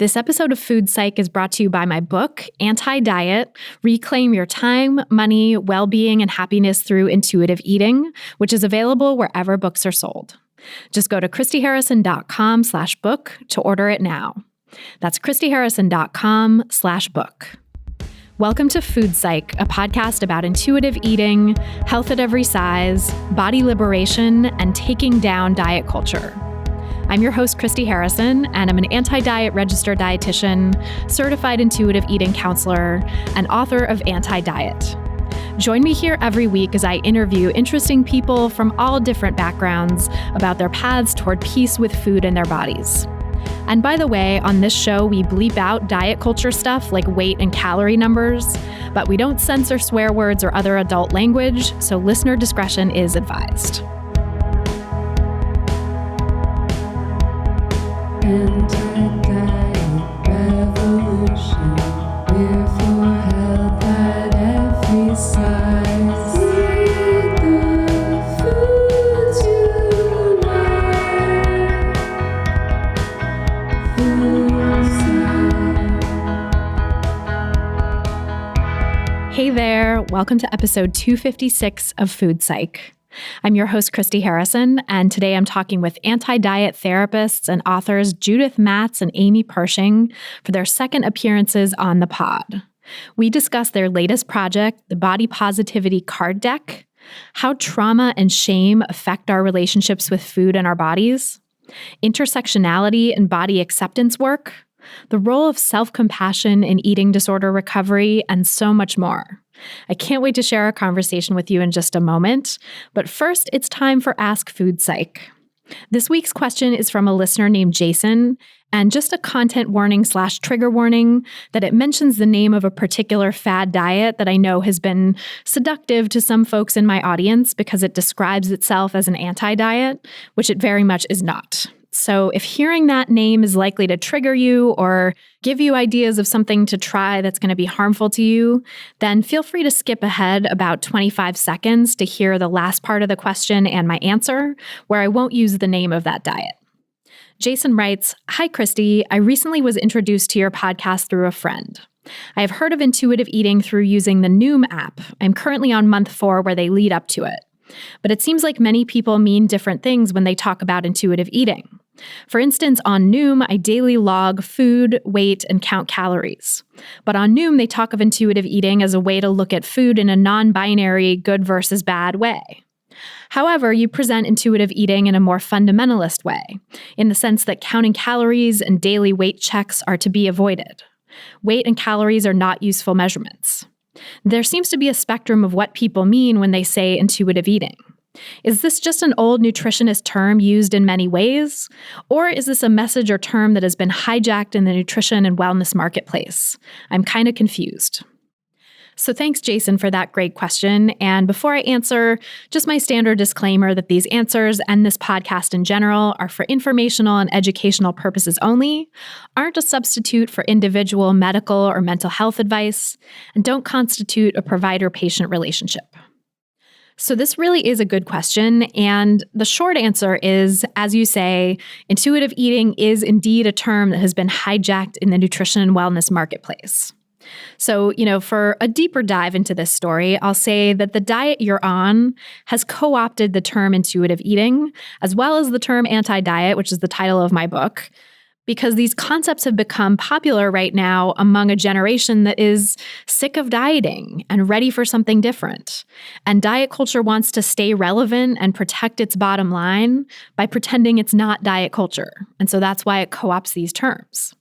This episode of Food Psych is brought to you by my book, Anti-Diet: Reclaim Your Time, Money, Well-Being, and Happiness Through Intuitive Eating, which is available wherever books are sold. Just go to christyharrison.com/book to order it now. That's christyharrison.com/book. Welcome to Food Psych, a podcast about intuitive eating, health at every size, body liberation, and taking down diet culture. I'm your host, Christy Harrison, and I'm an anti-diet registered dietitian, certified intuitive eating counselor, and author of Anti-Diet. Join me here every week as I interview interesting people from all different backgrounds about their paths toward peace with food and their bodies. And by the way, on this show, we bleep out diet culture stuff like weight and calorie numbers, but we don't censor swear words or other adult language, so listener discretion is advised. Anti-diet revolution, we're for health at every size. Eat the foods you like. Food Psych. Hey there, welcome to episode 256 of Food Psych. I'm your host, Christy Harrison, and today I'm talking with anti-diet therapists and authors Judith Matz and Amy Pershing for their second appearances on the pod. We discuss their latest project, the Body Positivity Card Deck, how trauma and shame affect our relationships with food and our bodies, intersectionality and body acceptance work, the role of self-compassion in eating disorder recovery, and so much more. I can't wait to share our conversation with you in just a moment, but first it's time for Ask Food Psych. This week's question is from a listener named Jason, and just a content warning/trigger warning that it mentions the name of a particular fad diet that I know has been seductive to some folks in my audience because it describes itself as an anti-diet, which it very much is not. So if hearing that name is likely to trigger you or give you ideas of something to try that's going to be harmful to you, then feel free to skip ahead about 25 seconds to hear the last part of the question and my answer, where I won't use the name of that diet. Jason writes, "Hi, Christy. I recently was introduced to your podcast through a friend. I have heard of intuitive eating through using the Noom app. I'm currently on month 4 where they lead up to it. But it seems like many people mean different things when they talk about intuitive eating. For instance, on Noom, I daily log food, weight, and count calories. But on Noom, they talk of intuitive eating as a way to look at food in a non-binary good versus bad way. However, you present intuitive eating in a more fundamentalist way, in the sense that counting calories and daily weight checks are to be avoided. Weight and calories are not useful measurements. There seems to be a spectrum of what people mean when they say intuitive eating. Is this just an old nutritionist term used in many ways? Or is this a message or term that has been hijacked in the nutrition and wellness marketplace? I'm kind of confused." So thanks, Jason, for that great question. And before I answer, just my standard disclaimer that these answers and this podcast in general are for informational and educational purposes only, aren't a substitute for individual medical or mental health advice, and don't constitute a provider-patient relationship. So this really is a good question, and the short answer is, as you say, intuitive eating is indeed a term that has been hijacked in the nutrition and wellness marketplace. So, for a deeper dive into this story, I'll say that the diet you're on has co-opted the term intuitive eating, as well as the term anti-diet, which is the title of my book, because these concepts have become popular right now among a generation that is sick of dieting and ready for something different. And diet culture wants to stay relevant and protect its bottom line by pretending it's not diet culture. And so that's why it co-opts these terms.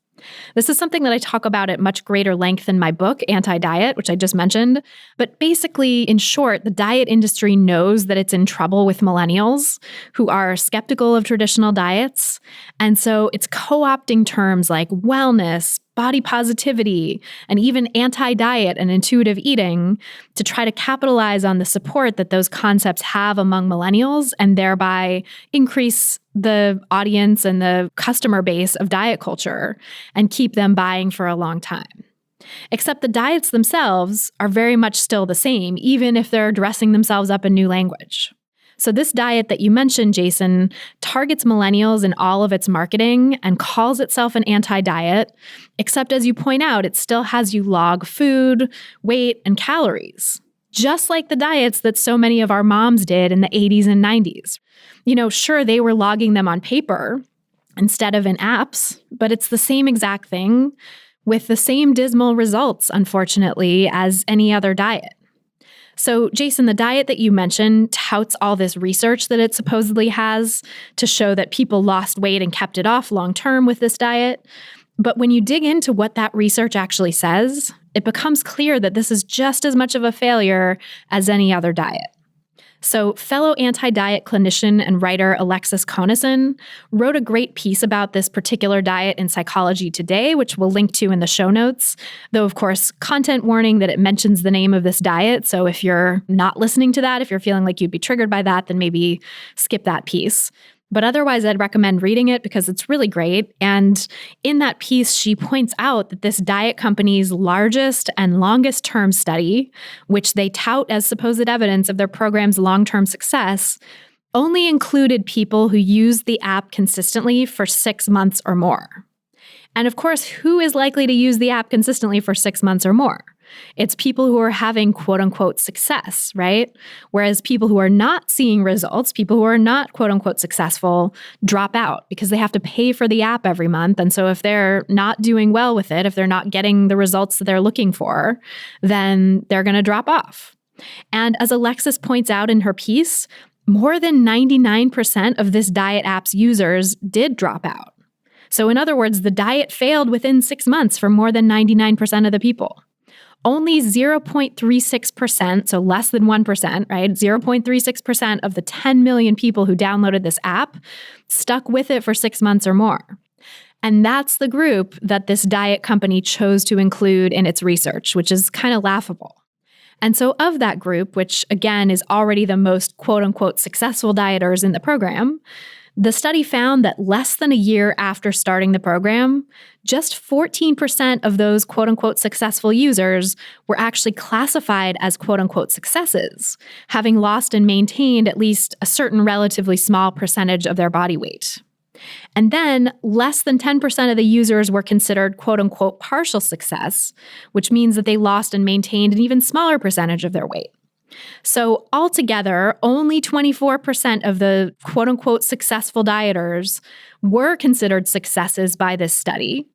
This is something that I talk about at much greater length in my book, Anti-Diet, which I just mentioned. But basically, in short, the diet industry knows that it's in trouble with millennials who are skeptical of traditional diets. And so it's co-opting terms like wellness, body positivity, and even anti-diet and intuitive eating to try to capitalize on the support that those concepts have among millennials and thereby increase the audience and the customer base of diet culture and keep them buying for a long time. Except the diets themselves are very much still the same, even if they're dressing themselves up in new language. So this diet that you mentioned, Jason, targets millennials in all of its marketing and calls itself an anti-diet, except as you point out, it still has you log food, weight, and calories, just like the diets that so many of our moms did in the 80s and 90s. Sure, they were logging them on paper instead of in apps, but it's the same exact thing with the same dismal results, unfortunately, as any other diet. So, Jason, the diet that you mentioned touts all this research that it supposedly has to show that people lost weight and kept it off long term with this diet. But when you dig into what that research actually says, it becomes clear that this is just as much of a failure as any other diet. So fellow anti-diet clinician and writer Alexis Conason wrote a great piece about this particular diet in Psychology Today, which we'll link to in the show notes. Though, of course, content warning that it mentions the name of this diet. So if you're not listening to that, if you're feeling like you'd be triggered by that, then maybe skip that piece. But otherwise, I'd recommend reading it because it's really great. And in that piece, she points out that this diet company's largest and longest term study, which they tout as supposed evidence of their program's long-term success, only included people who used the app consistently for 6 months or more. And of course, who is likely to use the app consistently for 6 months or more? It's people who are having quote unquote success, right? Whereas people who are not seeing results, people who are not quote unquote successful, drop out because they have to pay for the app every month. And so if they're not doing well with it, if they're not getting the results that they're looking for, then they're going to drop off. And as Alexis points out in her piece, more than 99% of this diet app's users did drop out. So in other words, the diet failed within 6 months for more than 99% of the people. Only 0.36%, so less than 1%, right? 0.36% of the 10 million people who downloaded this app stuck with it for 6 months or more. And that's the group that this diet company chose to include in its research, which is kind of laughable. And so of that group, which again is already the most quote unquote successful dieters in the program, the study found that less than a year after starting the program, just 14% of those quote-unquote successful users were actually classified as quote-unquote successes, having lost and maintained at least a certain relatively small percentage of their body weight. And then less than 10% of the users were considered quote-unquote partial success, which means that they lost and maintained an even smaller percentage of their weight. So altogether, only 24% of the quote-unquote successful dieters were considered successes by this study,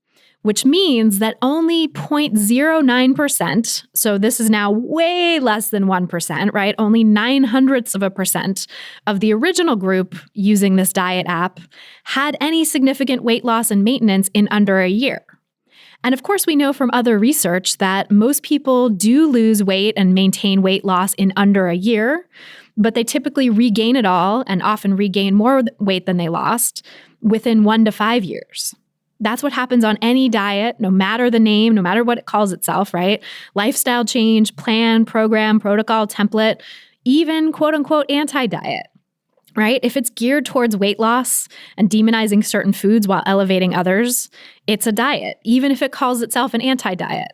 which means that only 0.09%, so this is now way less than 1%, right? Only 0.09% of the original group using this diet app had any significant weight loss and maintenance in under a year. And of course, we know from other research that most people do lose weight and maintain weight loss in under a year, but they typically regain it all and often regain more weight than they lost within 1 to 5 years. That's what happens on any diet, no matter the name, no matter what it calls itself, right? Lifestyle change, plan, program, protocol, template, even quote unquote anti-diet. Right? If it's geared towards weight loss and demonizing certain foods while elevating others, it's a diet, even if it calls itself an anti-diet.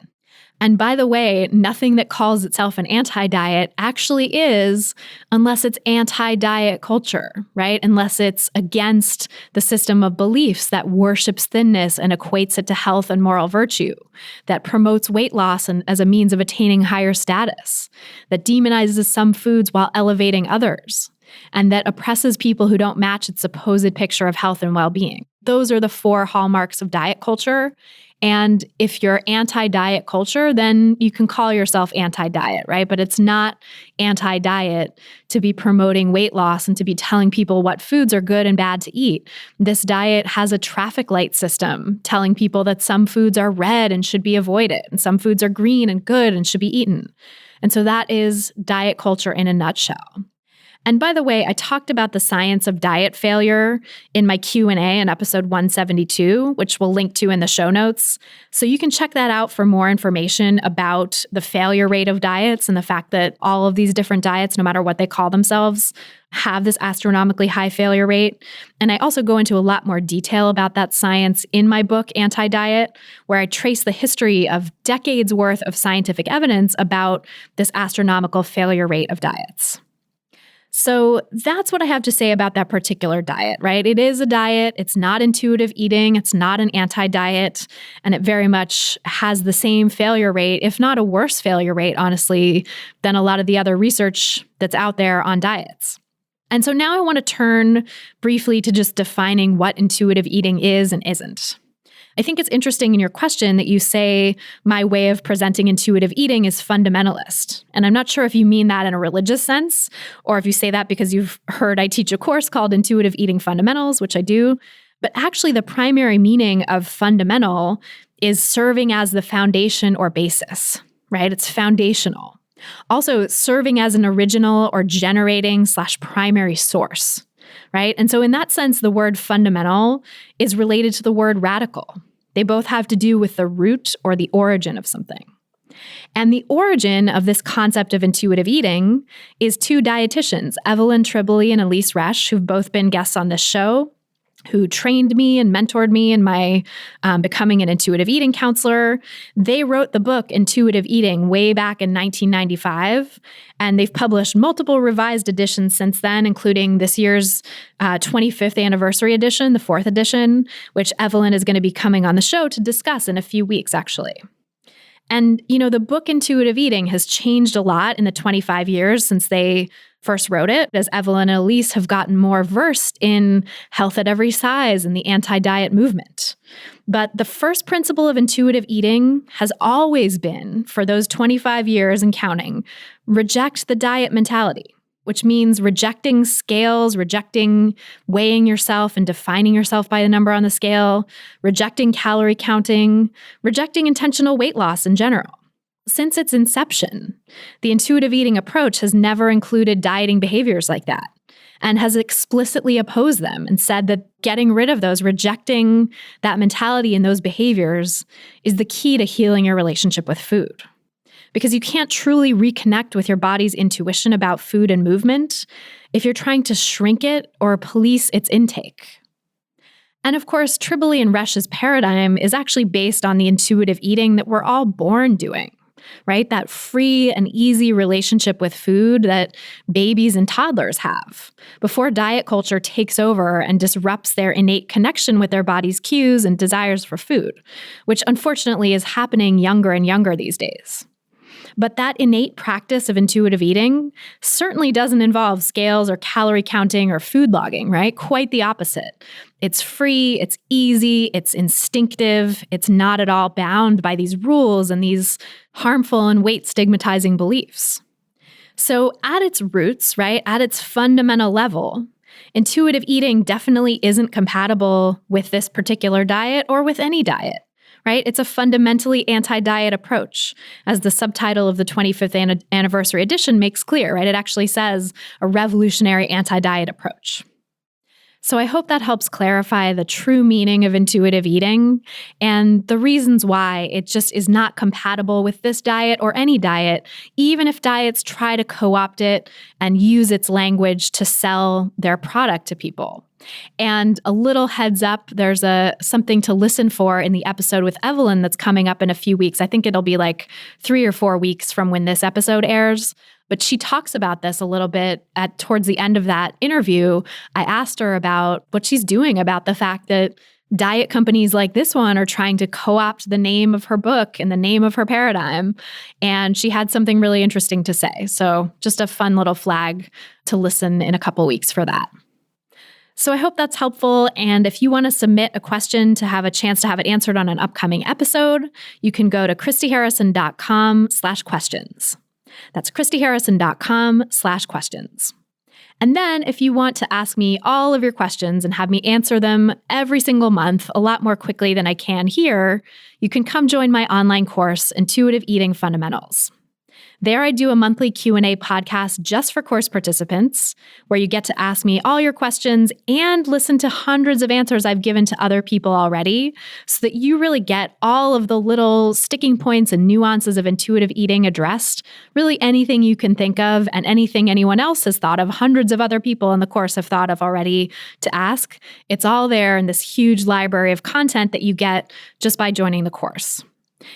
And by the way, nothing that calls itself an anti-diet actually is unless it's anti-diet culture, right? Unless it's against the system of beliefs that worships thinness and equates it to health and moral virtue, that promotes weight loss and as a means of attaining higher status, that demonizes some foods while elevating others, and that oppresses people who don't match its supposed picture of health and well-being. Those are the 4 hallmarks of diet culture. And if you're anti-diet culture, then you can call yourself anti-diet, right? But it's not anti-diet to be promoting weight loss and to be telling people what foods are good and bad to eat. This diet has a traffic light system telling people that some foods are red and should be avoided, and some foods are green and good and should be eaten. And so that is diet culture in a nutshell. And by the way, I talked about the science of diet failure in my Q&A in episode 172, which we'll link to in the show notes. So you can check that out for more information about the failure rate of diets and the fact that all of these different diets, no matter what they call themselves, have this astronomically high failure rate. And I also go into a lot more detail about that science in my book, Anti-Diet, where I trace the history of decades worth of scientific evidence about this astronomical failure rate of diets. So that's what I have to say about that particular diet, right? It is a diet. It's not intuitive eating. It's not an anti-diet. And it very much has the same failure rate, if not a worse failure rate, honestly, than a lot of the other research that's out there on diets. And so now I want to turn briefly to just defining what intuitive eating is and isn't. I think it's interesting in your question that you say my way of presenting intuitive eating is fundamentalist. And I'm not sure if you mean that in a religious sense, or if you say that because you've heard I teach a course called Intuitive Eating Fundamentals, which I do. But actually, the primary meaning of fundamental is serving as the foundation or basis, right? It's foundational. Also, serving as an original or generating/primary source. Right? And so in that sense, the word fundamental is related to the word radical. They both have to do with the root or the origin of something. And the origin of this concept of intuitive eating is two dietitians, Evelyn Tribole and Elise Resch, who've both been guests on this show, who trained me and mentored me in my becoming an intuitive eating counselor. They wrote the book Intuitive Eating way back in 1995, and they've published multiple revised editions since then, including this year's 25th anniversary edition, the 4th edition, which Evelyn is going to be coming on the show to discuss in a few weeks, actually. And, the book Intuitive Eating has changed a lot in the 25 years since they first wrote it, as Evelyn and Elise have gotten more versed in health at every size and the anti-diet movement. But the first principle of intuitive eating has always been, for those 25 years and counting, reject the diet mentality, which means rejecting scales, rejecting weighing yourself and defining yourself by the number on the scale, rejecting calorie counting, rejecting intentional weight loss in general. Since its inception, the intuitive eating approach has never included dieting behaviors like that and has explicitly opposed them and said that getting rid of those, rejecting that mentality and those behaviors is the key to healing your relationship with food. Because you can't truly reconnect with your body's intuition about food and movement if you're trying to shrink it or police its intake. And of course, Tribole and Resch's paradigm is actually based on the intuitive eating that we're all born doing. Right? That free and easy relationship with food that babies and toddlers have before diet culture takes over and disrupts their innate connection with their body's cues and desires for food, which unfortunately is happening younger and younger these days. But that innate practice of intuitive eating certainly doesn't involve scales or calorie counting or food logging, right? Quite the opposite. It's free, it's easy, it's instinctive, it's not at all bound by these rules and these harmful and weight stigmatizing beliefs. So at its roots, right, at its fundamental level, intuitive eating definitely isn't compatible with this particular diet or with any diet. Right? It's a fundamentally anti-diet approach, as the subtitle of the 25th anniversary edition makes clear, right? It actually says a revolutionary anti-diet approach. So I hope that helps clarify the true meaning of intuitive eating and the reasons why it just is not compatible with this diet or any diet, even if diets try to co-opt it and use its language to sell their product to people. And a little heads up, there's something to listen for in the episode with Evelyn that's coming up in a few weeks. I think it'll be like 3 or 4 weeks from when this episode airs. But she talks about this a little bit towards the end of that interview. I asked her about what she's doing about the fact that diet companies like this one are trying to co-opt the name of her book and the name of her paradigm. And she had something really interesting to say. So just a fun little flag to listen in a couple weeks for that. So I hope that's helpful. And if you want to submit a question to have a chance to have it answered on an upcoming episode, you can go to christyharrison.com/questions. That's christyharrison.com/questions. And then if you want to ask me all of your questions and have me answer them every single month, a lot more quickly than I can here, you can come join my online course, Intuitive Eating Fundamentals. There I do a monthly Q&A podcast just for course participants, where you get to ask me all your questions and listen to hundreds of answers I've given to other people already, so that you really get all of the little sticking points and nuances of intuitive eating addressed, really anything you can think of and anything anyone else has thought of, hundreds of other people in the course have thought of already to ask. It's all there in this huge library of content that you get just by joining the course.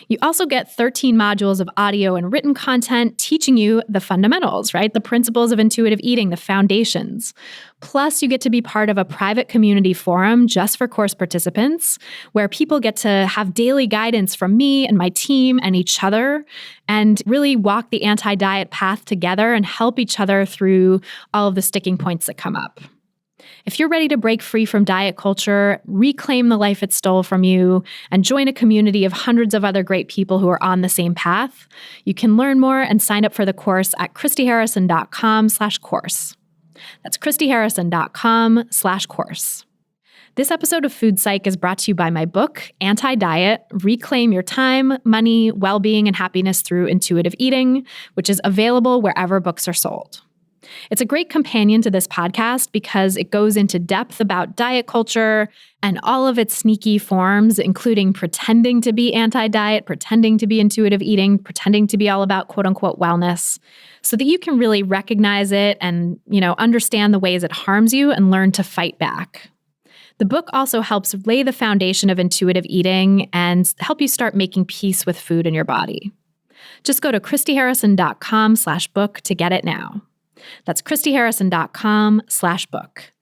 You also get 13 modules of audio and written content teaching you the fundamentals, right? The principles of intuitive eating, the foundations. Plus, you get to be part of a private community forum just for course participants, where people get to have daily guidance from me and my team and each other, and really walk the anti-diet path together and help each other through all of the sticking points that come up. If you're ready to break free from diet culture, reclaim the life it stole from you, and join a community of hundreds of other great people who are on the same path, you can learn more and sign up for the course at christyharrison.com/course. That's christyharrison.com/course. This episode of Food Psych is brought to you by my book, Anti-Diet: Reclaim Your Time, Money, Well-Being, and Happiness Through Intuitive Eating, which is available wherever books are sold. It's a great companion to this podcast because it goes into depth about diet culture and all of its sneaky forms, including pretending to be anti-diet, pretending to be intuitive eating, pretending to be all about quote-unquote wellness, so that you can really recognize it and, understand the ways it harms you and learn to fight back. The book also helps lay the foundation of intuitive eating and help you start making peace with food in your body. Just go to christyharrison.com/book to get it now. That's christyharrison.com/book.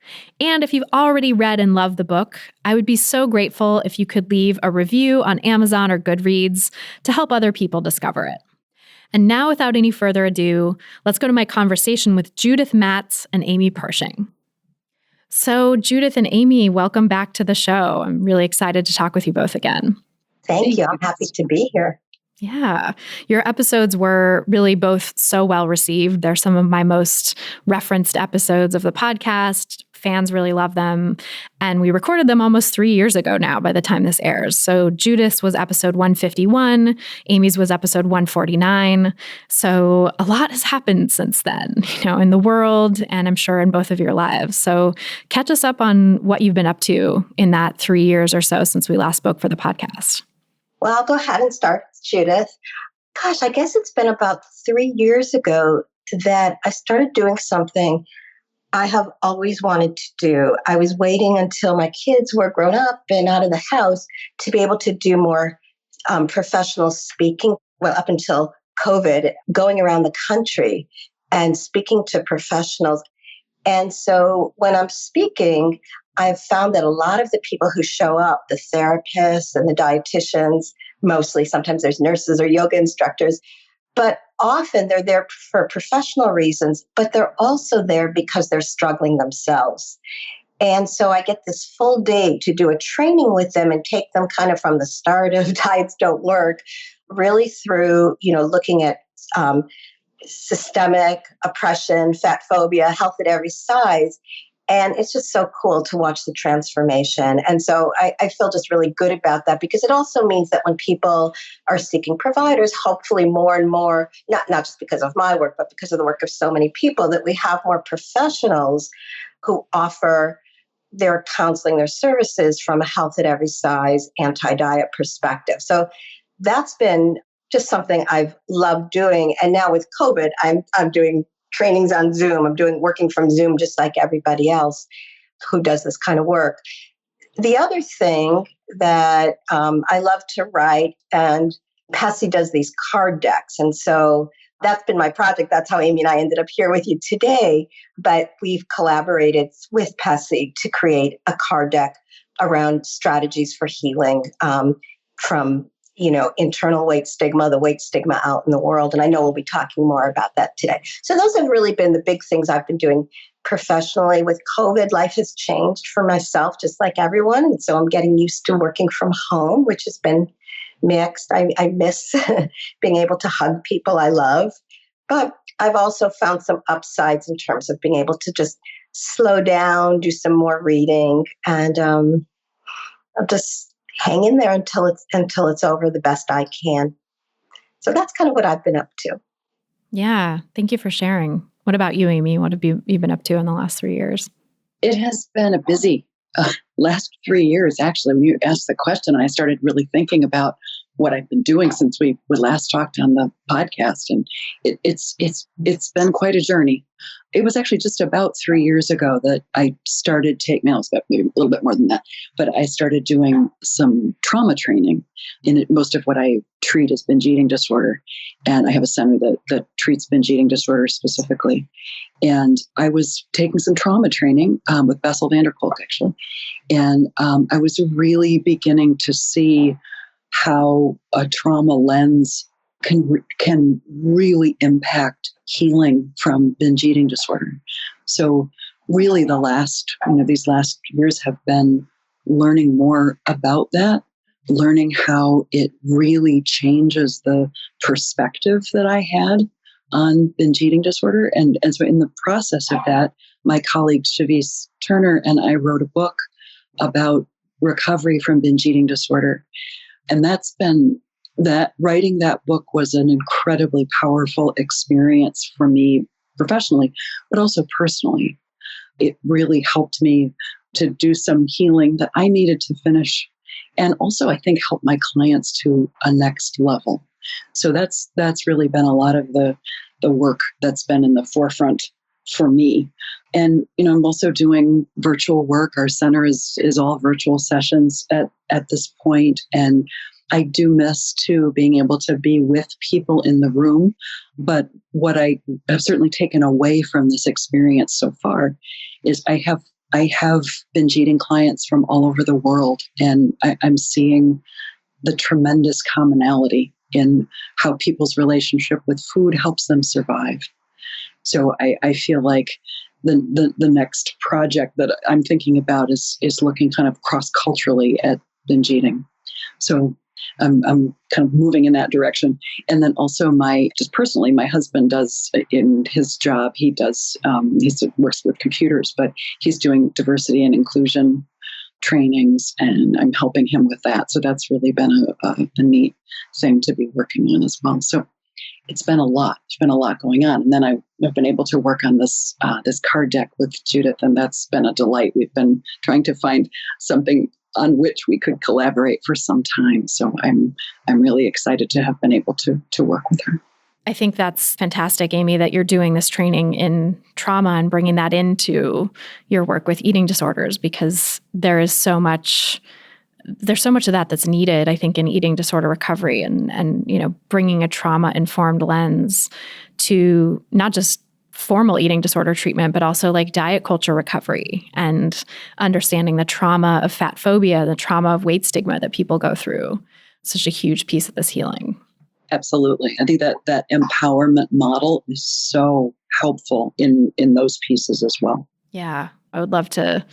And if you've already read and loved the book, I would be so grateful if you could leave a review on Amazon or Goodreads to help other people discover it. And now, without any further ado, let's go to my conversation with Judith Matz and Amy Pershing. So, Judith and Amy, welcome back to the show. I'm really excited to talk with you both again. Thank you. I'm happy to be here. Yeah. Your episodes were really both so well received. They're some of my most referenced episodes of the podcast. Fans really love them. And we recorded them almost 3 years ago now by the time this airs. So Judith's was episode 151. Amy's was episode 149. So a lot has happened since then, in the world, and I'm sure in both of your lives. So catch us up on what you've been up to in that 3 years or so since we last spoke for the podcast. Well, I'll go ahead and start, Judith. Gosh, I guess it's been about 3 years ago that I started doing something I have always wanted to do. I was waiting until my kids were grown up and out of the house to be able to do more professional speaking. Well, up until COVID, going around the country and speaking to professionals. And so when I'm speaking, I've found that a lot of the people who show up, the therapists and the dietitians, mostly, sometimes there's nurses or yoga instructors, but often they're there for professional reasons, but they're also there because they're struggling themselves. And so I get this full day to do a training with them and take them kind of from the start of Diets Don't Work, really through, looking at systemic oppression, fat phobia, health at every size. And it's just so cool to watch the transformation. And so I feel just really good about that, because it also means that when people are seeking providers, hopefully more and more, not just because of my work, but because of the work of so many people, that we have more professionals who offer their counseling, their services from a health at every size, anti-diet perspective. So that's been just something I've loved doing. And now with COVID, I'm doing trainings on Zoom. I'm working from Zoom just like everybody else who does this kind of work. The other thing that I love to write, and PESI does these card decks. And so that's been my project. That's how Amy and I ended up here with you today. But we've collaborated with PESI to create a card deck around strategies for healing from internal weight stigma, the weight stigma out in the world. And I know we'll be talking more about that today. So those have really been the big things I've been doing professionally. With COVID, life has changed for myself, just like everyone. And so I'm getting used to working from home, which has been mixed. I miss being able to hug people I love. But I've also found some upsides in terms of being able to just slow down, do some more reading, and I'll just hang in there until it's over the best I can. So that's kind of what I've been up to. Yeah. Thank you for sharing. What about you, Amy? What have you been up to in the last 3 years? It has been a busy last 3 years, actually. When you asked the question, I started really thinking about what I've been doing since we last talked on the podcast. And it's been quite a journey. It was actually just about 3 years ago that I started taking, it was maybe a little bit more than that, but I started doing some trauma training. And most of what I treat is binge eating disorder. And I have a center that treats binge eating disorder specifically. And I was taking some trauma training with Bessel van der Kolk, actually. And I was really beginning to see how a trauma lens can really impact healing from binge eating disorder. So really these last years have been learning more about that, learning how it really changes the perspective that I had on binge eating disorder. And so in the process of that, my colleague Shavis Turner and I wrote a book about recovery from binge eating disorder. And writing that book was an incredibly powerful experience for me professionally, but also personally. It really helped me to do some healing that I needed to finish. And also, I think, help my clients to a next level. So that's really been a lot of the work that's been in the forefront for me. And, I'm also doing virtual work. Our center is all virtual sessions at this point. And I do miss, too, being able to be with people in the room. But what I have certainly taken away from this experience so far is I have binge eating clients from all over the world, and I'm seeing the tremendous commonality in how people's relationship with food helps them survive. So I feel like the next project that I'm thinking about is looking kind of cross-culturally at binge eating. So I'm kind of moving in that direction. And then also just personally, my husband does in his job, he works with computers, but he's doing diversity and inclusion trainings, and I'm helping him with that. So that's really been a neat thing to be working on as well. So it's been a lot. There's been a lot going on. And then I've been able to work on this card deck with Judith, and that's been a delight. We've been trying to find something on which we could collaborate for some time. So I'm really excited to have been able to work with her. I think that's fantastic, Amy, that you're doing this training in trauma and bringing that into your work with eating disorders, because there's so much of that that's needed, I think, in eating disorder recovery and bringing a trauma-informed lens to not just formal eating disorder treatment, but also like diet culture recovery and understanding the trauma of fat phobia, the trauma of weight stigma that people go through. Such a huge piece of this healing. Absolutely. I think that empowerment model is so helpful in those pieces as well. Yeah. I would love to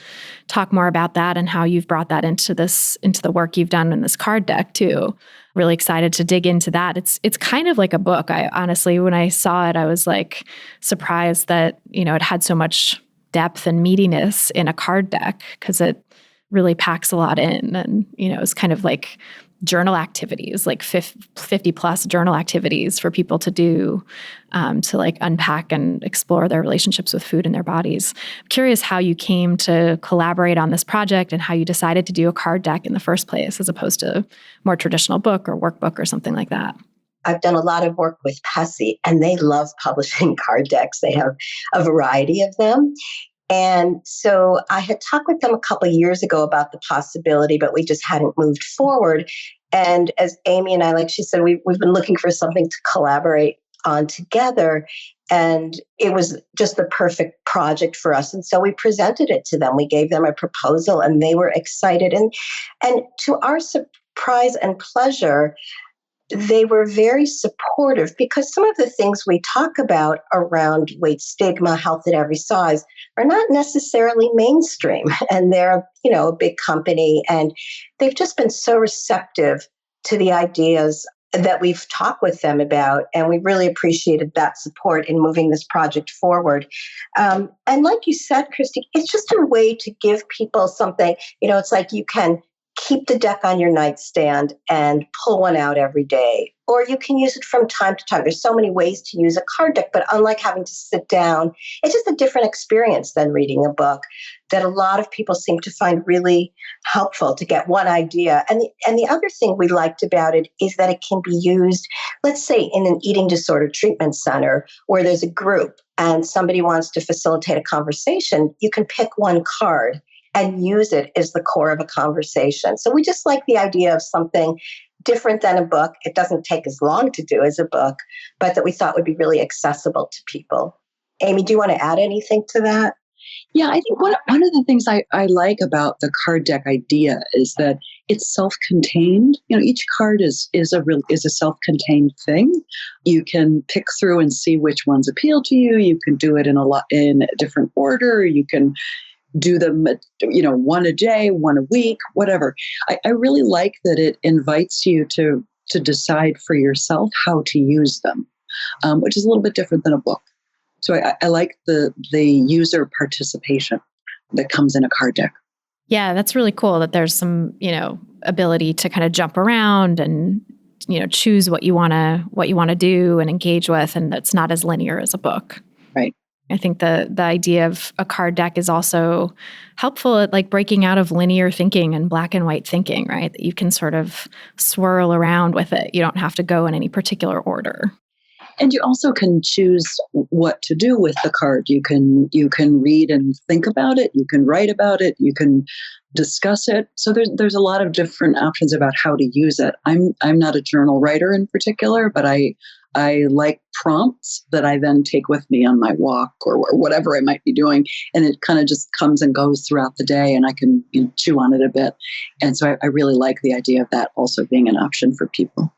talk more about that and how you've brought that into the work you've done in this card deck too. Really excited to dig into that. It's kind of like a book. I honestly, when I saw it, I was like surprised that, it had so much depth and meatiness in a card deck, because it really packs a lot in. And, it's kind of like journal activities, like 50 plus journal activities for people to do to like unpack and explore their relationships with food in their bodies. I'm curious how you came to collaborate on this project and how you decided to do a card deck in the first place, as opposed to more traditional book or workbook or something like that. I've done a lot of work with PESI, and they love publishing card decks. They have a variety of them. And so I had talked with them a couple of years ago about the possibility, but we just hadn't moved forward. And as Amy and I, like she said, we've been looking for something to collaborate on together. And it was just the perfect project for us. And so we presented it to them. We gave them a proposal, and they were excited. And to our surprise and pleasure, they were very supportive, because some of the things we talk about around weight stigma, health at every size, are not necessarily mainstream. And they're, a big company, and they've just been so receptive to the ideas that we've talked with them about. And we really appreciated that support in moving this project forward. And like you said, Christy, it's just a way to give people something, it's like you can keep the deck on your nightstand and pull one out every day. Or you can use it from time to time. There's so many ways to use a card deck, but unlike having to sit down, it's just a different experience than reading a book that a lot of people seem to find really helpful to get one idea. And the other thing we liked about it is that it can be used, let's say, in an eating disorder treatment center where there's a group and somebody wants to facilitate a conversation. You can pick one card and use it as the core of a conversation. So we just like the idea of something different than a book. It doesn't take as long to do as a book, but that we thought would be really accessible to people. Amy, do you want to add anything to that? Yeah, I think one of the things I like about the card deck idea is that it's self-contained. Each card is a self-contained thing. You can pick through and see which ones appeal to you. You can do it in a different order. You can do them, one a day, one a week, whatever. I really like that it invites you to decide for yourself how to use them, which is a little bit different than a book. So I like the user participation that comes in a card deck. Yeah, that's really cool that there's some, ability to kind of jump around and, choose what you want to do and engage with, and that's not as linear as a book. Right. I think the idea of a card deck is also helpful at like breaking out of linear thinking and black and white thinking, right? That you can sort of swirl around with it. You don't have to go in any particular order. And you also can choose what to do with the card. You can read and think about it. You can write about it. You can discuss it. So there's a lot of different options about how to use it. I'm not a journal writer in particular, but I like prompts that I then take with me on my walk or whatever I might be doing. And it kind of just comes and goes throughout the day, and I can chew on it a bit. And so I really like the idea of that also being an option for people.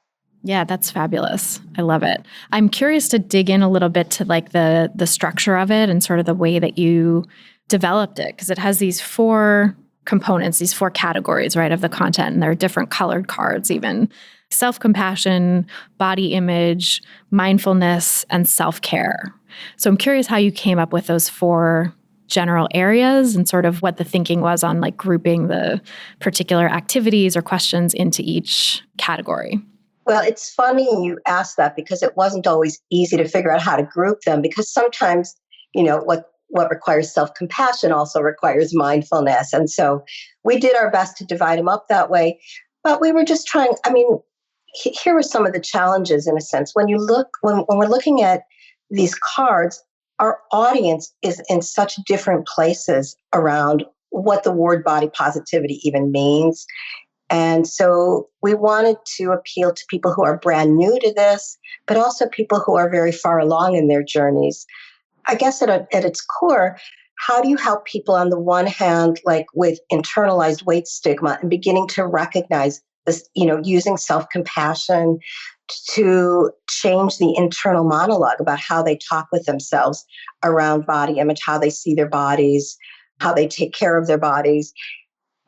Yeah, that's fabulous. I love it. I'm curious to dig in a little bit to like the structure of it and sort of the way that you developed it, because it has these 4 components, these 4 categories, right, of the content. And there are different colored cards even. Self-compassion, body image, mindfulness, and self-care. So I'm curious how you came up with those 4 general areas and sort of what the thinking was on like grouping the particular activities or questions into each category. Well, it's funny you asked that because it wasn't always easy to figure out how to group them, because sometimes, what requires self-compassion also requires mindfulness. And so we did our best to divide them up that way, but we were just trying, here were some of the challenges in a sense. When we're looking at these cards, our audience is in such different places around what the word body positivity even means. And so we wanted to appeal to people who are brand new to this, but also people who are very far along in their journeys. I guess at its core, how do you help people on the one hand, like with internalized weight stigma and beginning to recognize this, using self-compassion to change the internal monologue about how they talk with themselves around body image, how they see their bodies, how they take care of their bodies.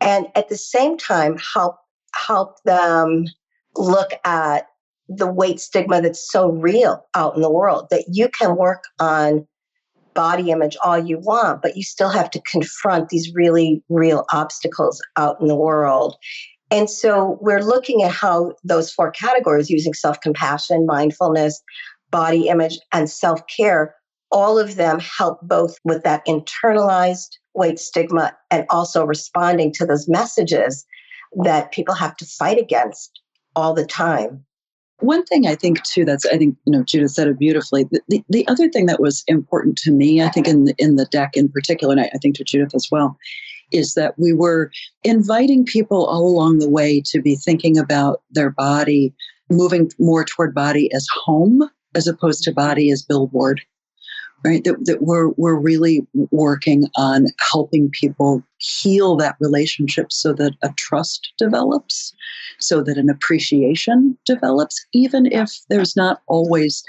And at the same time, help them look at the weight stigma that's so real out in the world, that you can work on body image all you want, but you still have to confront these really real obstacles out in the world. And so we're looking at how those 4 categories, using self-compassion, mindfulness, body image, and self-care, all of them help both with that internalized weight stigma and also responding to those messages that people have to fight against all the time. One thing I think too, Judith said it beautifully. The other thing that was important to me, I think in the deck in particular, and I think to Judith as well, is that we were inviting people all along the way to be thinking about their body, moving more toward body as home as opposed to body as billboard. Right, that we're really working on helping people heal that relationship so that a trust develops, so that an appreciation develops, even if they're not always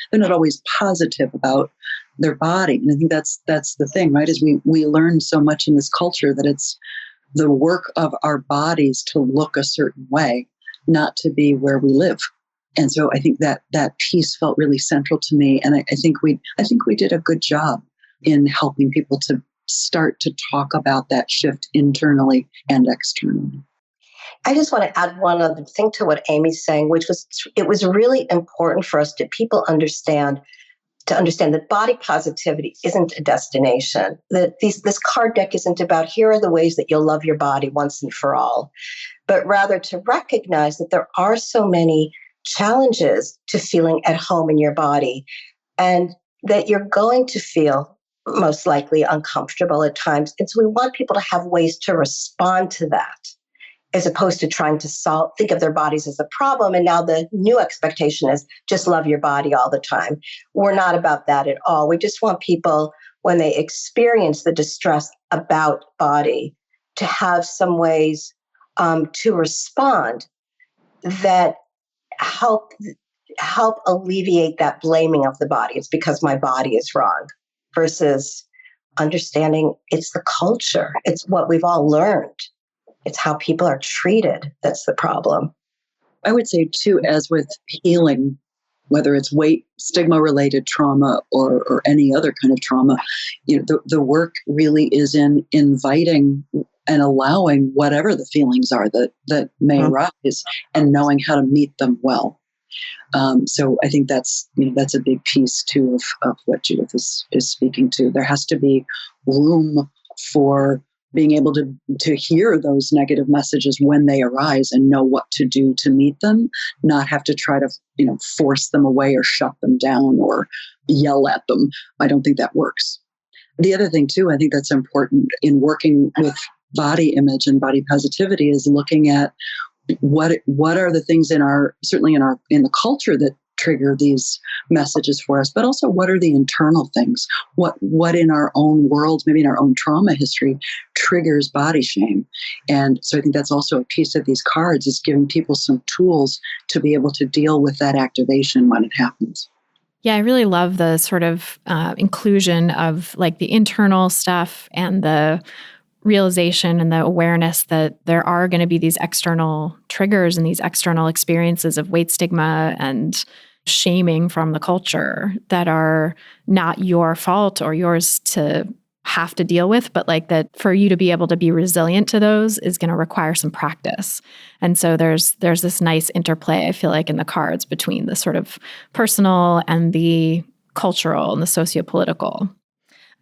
positive about their body. And I think that's the thing, right? Is we learn so much in this culture that it's the work of our bodies to look a certain way, not to be where we live. And so I think that piece felt really central to me. And I think we did a good job in helping people to start to talk about that shift internally and externally. I just want to add one other thing to what Amy's saying, which was it was really important for us to understand that body positivity isn't a destination. That this card deck isn't about here are the ways that you'll love your body once and for all, but rather to recognize that there are so many challenges to feeling at home in your body, and that you're going to feel most likely uncomfortable at times. And so we want people to have ways to respond to that, as opposed to trying to think of their bodies as a problem. And now the new expectation is just love your body all the time. We're not about that at all. We just want people, when they experience the distress about body, to have some ways to respond that help alleviate that blaming of the body. It's because my body is wrong, versus understanding it's the culture. It's what we've all learned. It's how people are treated that's the problem. I would say, too, as with healing, whether it's weight, stigma-related trauma, or any other kind of trauma, the work really is in inviting and allowing whatever the feelings are that may arise, and knowing how to meet them well. So I think that's a big piece, too, of what Judith is speaking to. There has to be room for being able to hear those negative messages when they arise and know what to do to meet them, not have to try to, force them away or shut them down or yell at them. I don't think that works. The other thing too, I think that's important in working with body image and body positivity is looking at what are the things in the culture that trigger these messages for us, but also what are the internal things? What in our own world, maybe in our own trauma history, triggers body shame? And so I think that's also a piece of these cards, is giving people some tools to be able to deal with that activation when it happens. Yeah, I really love the sort of inclusion of like the internal stuff and the realization and the awareness that there are going to be these external triggers and these external experiences of weight stigma and shaming from the culture that are not your fault or yours to have to deal with, but like that for you to be able to be resilient to those is going to require some practice. And so there's this nice interplay, I feel like, in the cards between the sort of personal and the cultural and the sociopolitical.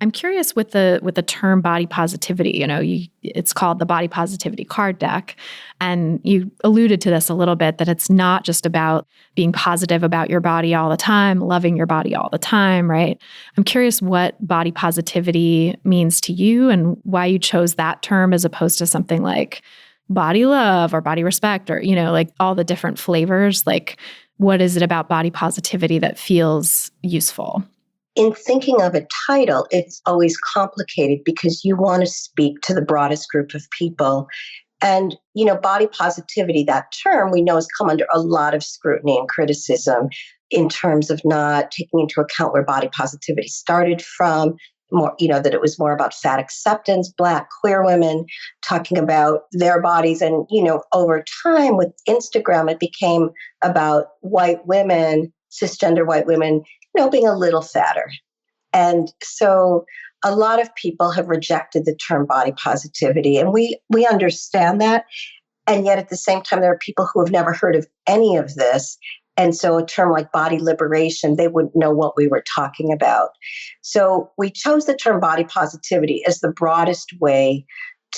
I'm curious with the term body positivity, it's called the body positivity card deck. And you alluded to this a little bit, that it's not just about being positive about your body all the time, loving your body all the time, right? I'm curious what body positivity means to you and why you chose that term as opposed to something like body love or body respect or, like all the different flavors. Like, what is it about body positivity that feels useful? In thinking of a title, it's always complicated because you want to speak to the broadest group of people. And, body positivity, that term we know has come under a lot of scrutiny and criticism in terms of not taking into account where body positivity started from, more, that it was more about fat acceptance, Black, queer women talking about their bodies. And, over time with Instagram, it became about white women, cisgender white women, being a little fatter. And so a lot of people have rejected the term body positivity, and we understand that. And yet at the same time, there are people who have never heard of any of this. And so a term like body liberation, they wouldn't know what we were talking about. So we chose the term body positivity as the broadest way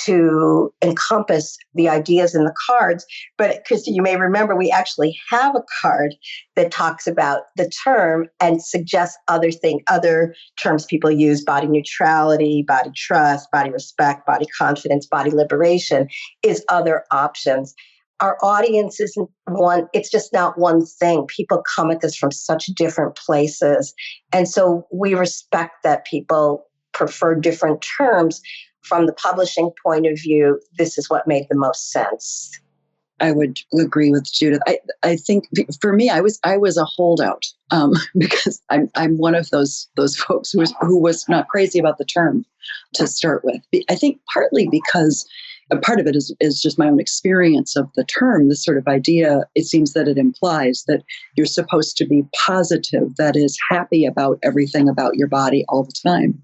to encompass the ideas in the cards. But Christy, you may remember we actually have a card that talks about the term and suggests other terms people use: body neutrality, body trust, body respect, body confidence, body liberation is other options. Our audience isn't one, it's just not one thing. People come at this from such different places. And so we respect that people prefer different terms. From the publishing point of view, this is what made the most sense. I would agree with Judith. I think for me, I was a holdout because I'm one of those folks who was not crazy about the term to start with. I think partly because a part of it is just my own experience of the term. This sort of idea, it seems that it implies that you're supposed to be positive, that is, happy about everything about your body all the time.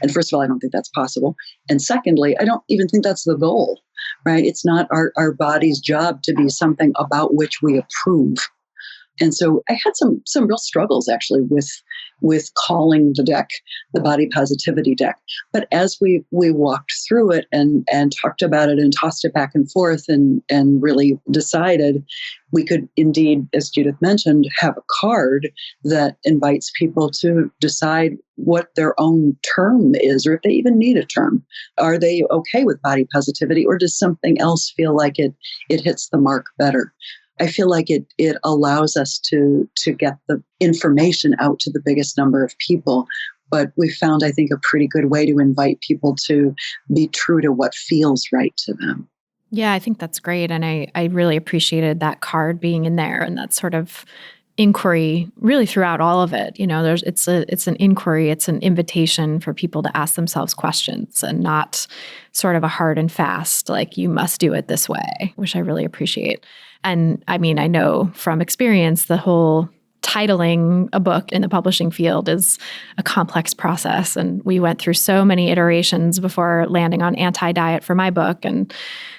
And first of all, I don't think that's possible. And secondly, I don't even think that's the goal. right? It's not our body's job to be something about which we approve. And so I had some real struggles actually with calling the deck the body positivity deck. But as we walked through it and talked about it and tossed it back and forth and really decided we could indeed, as Judith mentioned, have a card that invites people to decide what their own term is, or if they even need a term. Are they okay with body positivity, or does something else feel like it hits the mark better? I feel like it allows us to get the information out to the biggest number of people. But we found, I think, a pretty good way to invite people to be true to what feels right to them. Yeah, I think that's great. And I really appreciated that card being in there and that sort of inquiry really throughout all of it. It's an inquiry, it's an invitation for people to ask themselves questions and not sort of a hard and fast, like you must do it this way, which I really appreciate. And I mean, I know from experience, the whole titling a book in the publishing field is a complex process. And we went through so many iterations before landing on anti-diet for my book. And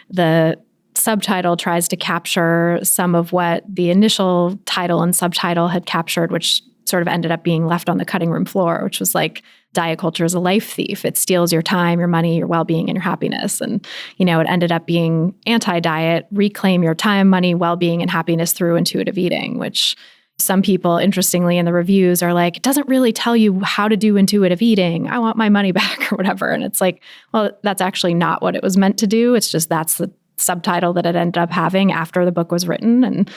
the subtitle tries to capture some of what the initial title and subtitle had captured, which sort of ended up being left on the cutting room floor, which was like, diet culture is a life thief. It steals your time, your money, your well-being, and your happiness. And, it ended up being anti-diet, reclaim your time, money, well-being, and happiness through intuitive eating, which some people, interestingly, in the reviews are like, it doesn't really tell you how to do intuitive eating. I want my money back or whatever. And it's like, well, that's actually not what it was meant to do. It's just that's the subtitle that it ended up having after the book was written. And,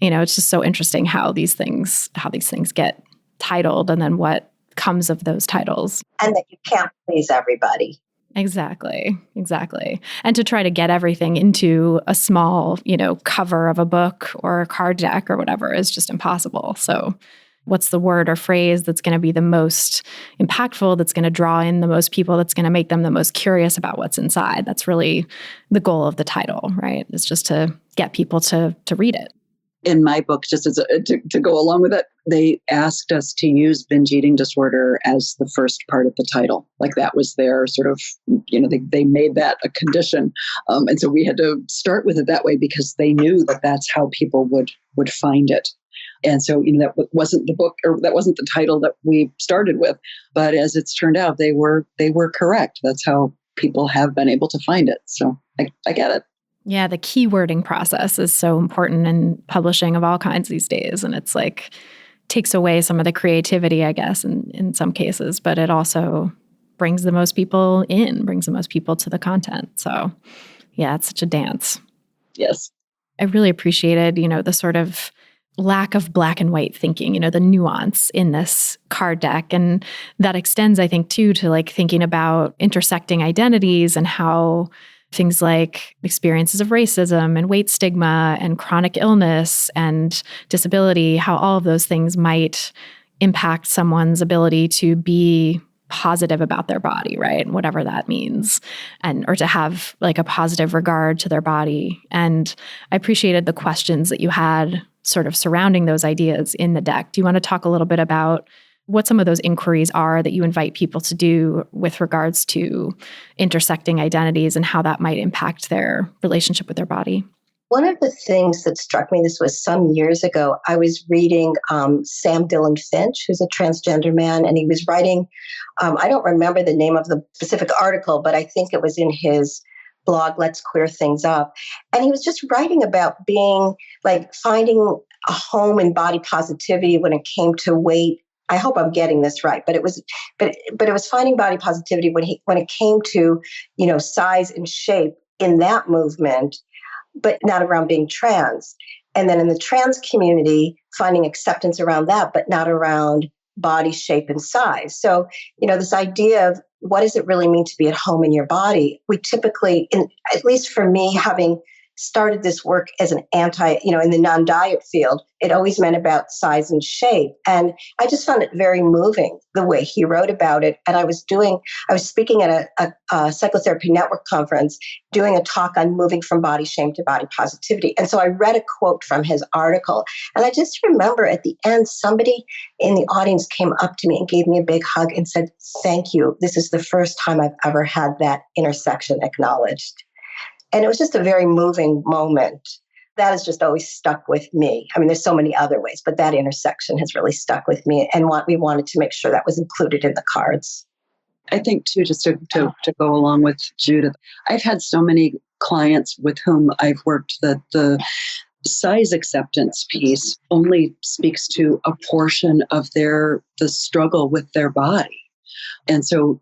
it's just so interesting how these things get titled and then what comes of those titles. And that you can't please everybody. Exactly. And to try to get everything into a small, cover of a book or a card deck or whatever is just impossible. So what's the word or phrase that's going to be the most impactful, that's going to draw in the most people, that's going to make them the most curious about what's inside? That's really the goal of the title, right? It's just to get people to read it. In my book, just as to go along with it, they asked us to use binge eating disorder as the first part of the title. Like that was their sort of, they made that a condition. And so we had to start with it that way because they knew that that's how people would find it. And so, that wasn't the book, or that wasn't the title that we started with. But as it's turned out, they were correct. That's how people have been able to find it. So I get it. Yeah, the keywording process is so important in publishing of all kinds these days. And it's like takes away some of the creativity, I guess, in some cases, but it also brings the most people to the content. So yeah, it's such a dance. Yes. I really appreciated, the sort of lack of black and white thinking, the nuance in this card deck. And that extends, I think, too, to like thinking about intersecting identities and how things like experiences of racism and weight stigma and chronic illness and disability, how all of those things might impact someone's ability to be positive about their body, right? And whatever that means, or to have like a positive regard to their body. And I appreciated the questions that you had sort of surrounding those ideas in the deck. Do you want to talk a little bit about what some of those inquiries are that you invite people to do with regards to intersecting identities and how that might impact their relationship with their body? One of the things that struck me, this was some years ago, I was reading Sam Dillon Finch, who's a transgender man, and he was writing, I don't remember the name of the specific article, but I think it was in his blog, Let's Queer Things Up. And he was just writing about finding a home in body positivity when it came to weight. I hope I'm getting this right, but it was finding body positivity when it came to, size and shape in that movement, but not around being trans. And then in the trans community, finding acceptance around that, but not around body shape and size. So, this idea of what does it really mean to be at home in your body? We typically, at least for me, having started this work as an in the non-diet field, it always meant about size and shape. And I just found it very moving the way he wrote about it. And I was speaking at a Psychotherapy Network conference, doing a talk on moving from body shame to body positivity. And so I read a quote from his article. And I just remember at the end, somebody in the audience came up to me and gave me a big hug and said, "Thank you. This is the first time I've ever had that intersection acknowledged." And it was just a very moving moment. That has just always stuck with me. I mean, there's so many other ways, but that intersection has really stuck with me. And we wanted to make sure that was included in the cards. I think too, just to go along with Judith, I've had so many clients with whom I've worked that the size acceptance piece only speaks to a portion of the struggle with their body. And so,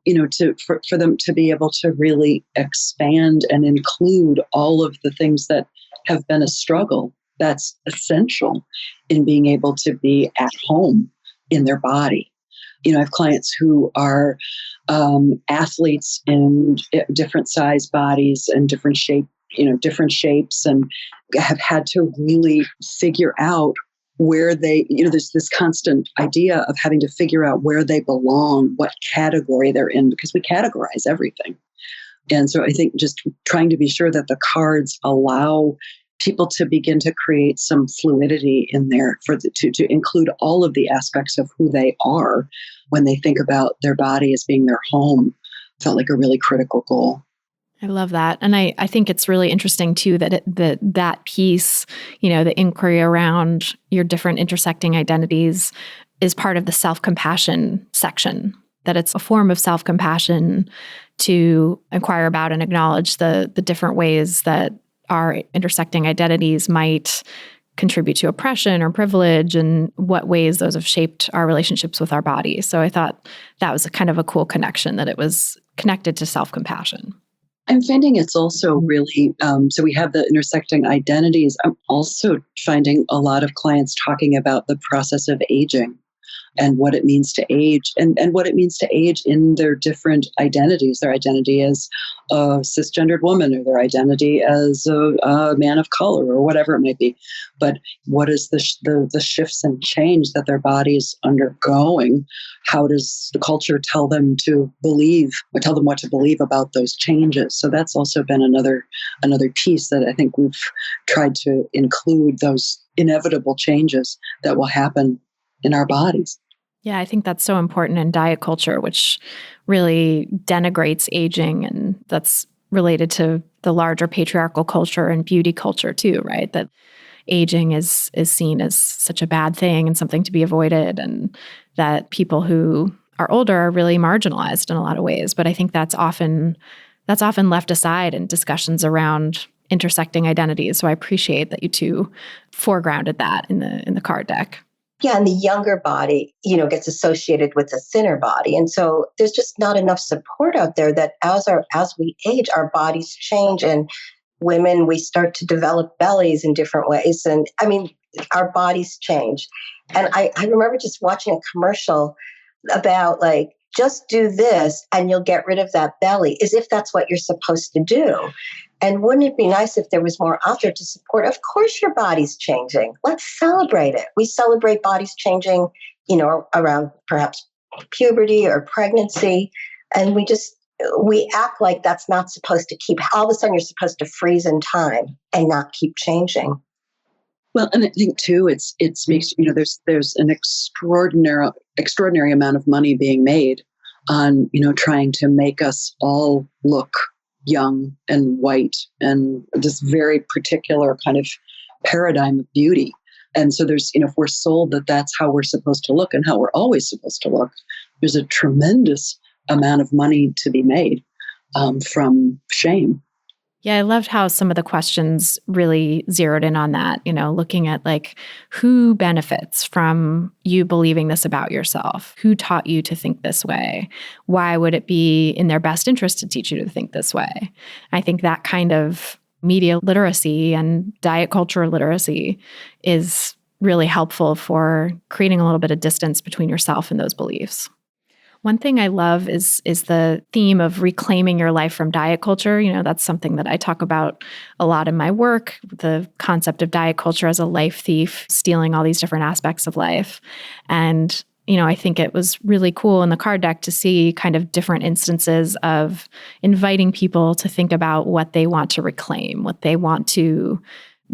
for them to be able to really expand and include all of the things that have been a struggle, that's essential in being able to be at home in their body. I have clients who are athletes in different size bodies and different shapes, and have had to really figure out where they, there's this constant idea of having to figure out where they belong, what category they're in, because we categorize everything. And so I think just trying to be sure that the cards allow people to begin to create some fluidity in there to include all of the aspects of who they are when they think about their body as being their home felt like a really critical goal. I love that. And I think it's really interesting too that that piece, the inquiry around your different intersecting identities is part of the self-compassion section, that it's a form of self-compassion to inquire about and acknowledge the different ways that our intersecting identities might contribute to oppression or privilege, and what ways those have shaped our relationships with our bodies. So I thought that was kind of a cool connection, that it was connected to self-compassion. I'm finding it's also really, so we have the intersecting identities. I'm also finding a lot of clients talking about the process of aging and what it means to age, and what it means to age in their different identities, their identity as a cisgendered woman, or their identity as a man of color, or whatever it might be. But what is the shifts and change that their body is undergoing? How does the culture tell them to believe, or tell them what to believe about those changes? So that's also been another piece that I think we've tried to include, those inevitable changes that will happen in our bodies. Yeah, I think that's so important in diet culture, which really denigrates aging. And that's related to the larger patriarchal culture and beauty culture too, right? That aging is seen as such a bad thing and something to be avoided, and that people who are older are really marginalized in a lot of ways. But I think that's often left aside in discussions around intersecting identities. So I appreciate that you two foregrounded that in the card deck. Yeah, and the younger body, gets associated with the thinner body. And so there's just not enough support out there that as we age, our bodies change. And women, we start to develop bellies in different ways. And I mean, our bodies change. And I remember just watching a commercial about just do this and you'll get rid of that belly, as if that's what you're supposed to do. And wouldn't it be nice if there was more out there to support? Of course, your body's changing. Let's celebrate it. We celebrate bodies changing, around perhaps puberty or pregnancy. And we act like that's not supposed to keep, all of a sudden you're supposed to freeze in time and not keep changing. Well, and I think too, it speaks, there's an extraordinary amount of money being made on, trying to make us all look young and white, and this very particular kind of paradigm of beauty. And so there's, if we're sold that that's how we're supposed to look and how we're always supposed to look, there's a tremendous amount of money to be made from shame. Yeah, I loved how some of the questions really zeroed in on that, looking at who benefits from you believing this about yourself? Who taught you to think this way? Why would it be in their best interest to teach you to think this way? I think that kind of media literacy and diet culture literacy is really helpful for creating a little bit of distance between yourself and those beliefs. One thing I love is the theme of reclaiming your life from diet culture. That's something that I talk about a lot in my work, the concept of diet culture as a life thief, stealing all these different aspects of life. And, I think it was really cool in the card deck to see kind of different instances of inviting people to think about what they want to reclaim, what they want to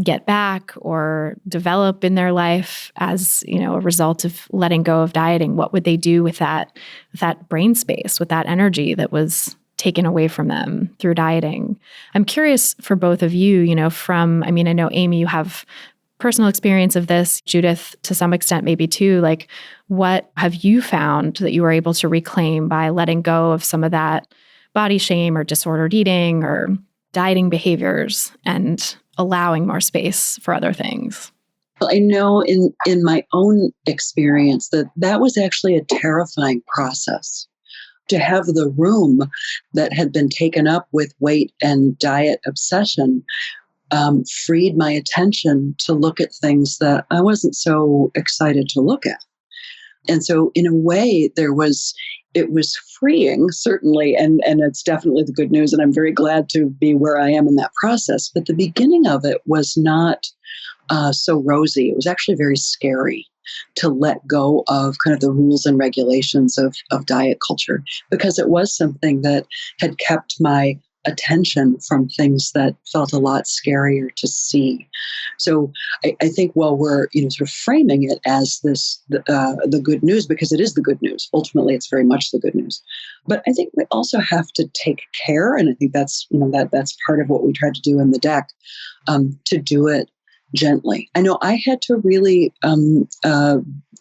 get back or develop in their life as, a result of letting go of dieting. What would they do with that brain space, with that energy that was taken away from them through dieting. I'm curious for both of you, I know, Amy, you have personal experience of this, Judith, to some extent, maybe too. Like, what have you found that you were able to reclaim by letting go of some of that body shame or disordered eating or dieting behaviors and allowing more space for other things? Well, I know in my own experience that was actually a terrifying process. To have the room that had been taken up with weight and diet obsession freed my attention to look at things that I wasn't so excited to look at. And so in a way, it was freeing, certainly, and it's definitely the good news. And I'm very glad to be where I am in that process. But the beginning of it was not so rosy. It was actually very scary to let go of kind of the rules and regulations of diet culture, because it was something that had kept my attention from things that felt a lot scarier to see. So I think while we're sort of framing it as the good news, because it is the good news, ultimately it's very much the good news. But I think we also have to take care, and I think that's that's part of what we tried to do in the deck, to do it gently. I know I had to really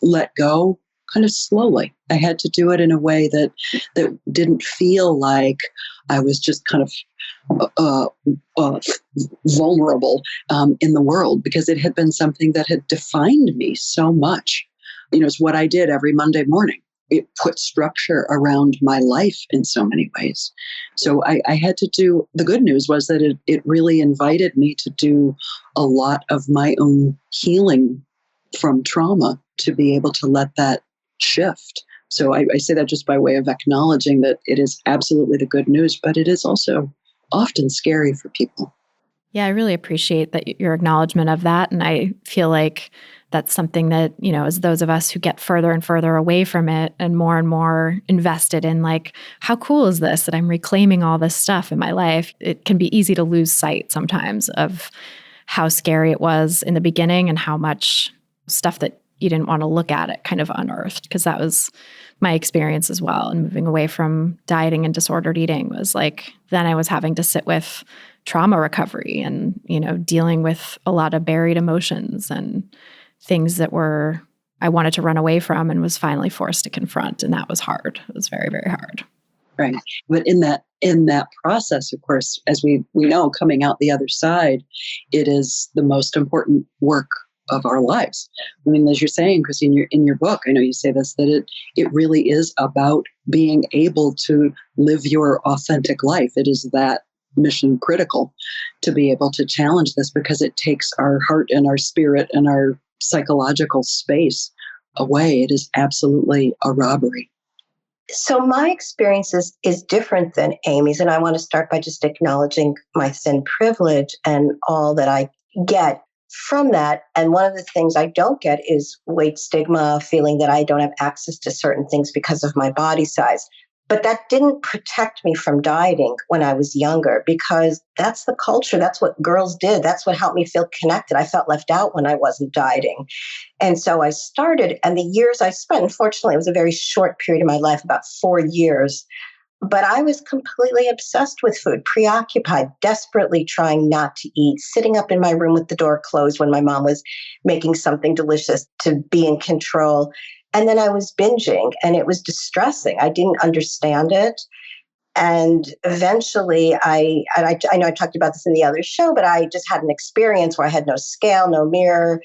let go kind of slowly. I had to do it in a way that didn't feel like I was just kind of vulnerable in the world, because it had been something that had defined me so much. It's what I did every Monday morning. It put structure around my life in so many ways. So I had to do, the good news was that it really invited me to do a lot of my own healing from trauma to be able to let that shift. So I say that just by way of acknowledging that it is absolutely the good news, but it is also often scary for people. Yeah, I really appreciate your acknowledgement of that. And I feel like that's something that, as those of us who get further and further away from it and more invested in, like, how cool is this that I'm reclaiming all this stuff in my life? It can be easy to lose sight sometimes of how scary it was in the beginning and how much stuff that you didn't want to look at it kind of unearthed, because that was my experience as well. And moving away from dieting and disordered eating was like, then I was having to sit with trauma recovery and, dealing with a lot of buried emotions and things that I wanted to run away from and was finally forced to confront. And that was hard. It was very, very hard. Right. But in that process, of course, as we know, coming out the other side, it is the most important work of our lives. I mean, as you're saying, Christy, in your book, I know you say this, that it really is about being able to live your authentic life. It is that mission critical to be able to challenge this, because it takes our heart and our spirit and our psychological space away. It is absolutely a robbery. So my experience is different than Amy's, and I want to start by just acknowledging my thin privilege and all that I get from that. And one of the things I don't get is weight stigma, feeling that I don't have access to certain things because of my body size. But that didn't protect me from dieting when I was younger, because that's the culture. That's what girls did. That's what helped me feel connected. I felt left out when I wasn't dieting. And so I started, and the years I spent, unfortunately, it was a very short period of my life, about 4 years. But I was completely obsessed with food, preoccupied, desperately trying not to eat, sitting up in my room with the door closed when my mom was making something delicious to be in control. And then I was binging, and it was distressing. I didn't understand it. And eventually I know I talked about this in the other show, but I just had an experience where I had no scale, no mirror,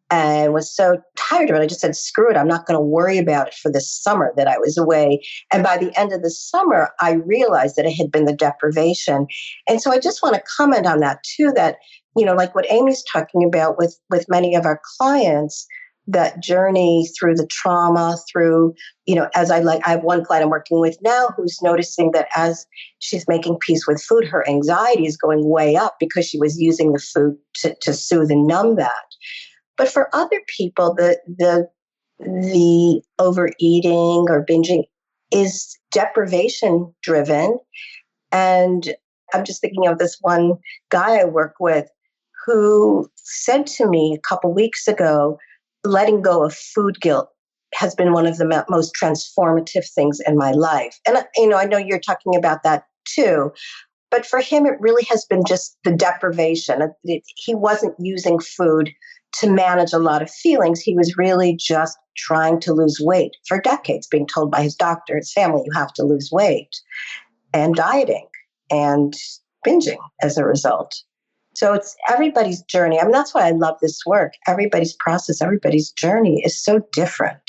and was so tired of it. I just said, screw it. I'm not going to worry about it for this summer that I was away. And by the end of the summer, I realized that it had been the deprivation. And so I just want to comment on that too, that, like what Amy's talking about with many of our clients, that journey through the trauma, through, I have one client I'm working with now who's noticing that as she's making peace with food, her anxiety is going way up because she was using the food to soothe and numb that. But for other people, the overeating or binging is deprivation driven. And I'm just thinking of this one guy I work with who said to me a couple weeks ago, letting go of food guilt has been one of the most transformative things in my life. And, I know you're talking about that too. But for him, it really has been just the deprivation. He wasn't using food to manage a lot of feelings. He was really just trying to lose weight for decades, being told by his doctor, his family, you have to lose weight, and dieting and binging as a result. So it's everybody's journey. I mean, that's why I love this work. Everybody's process, everybody's journey is so different.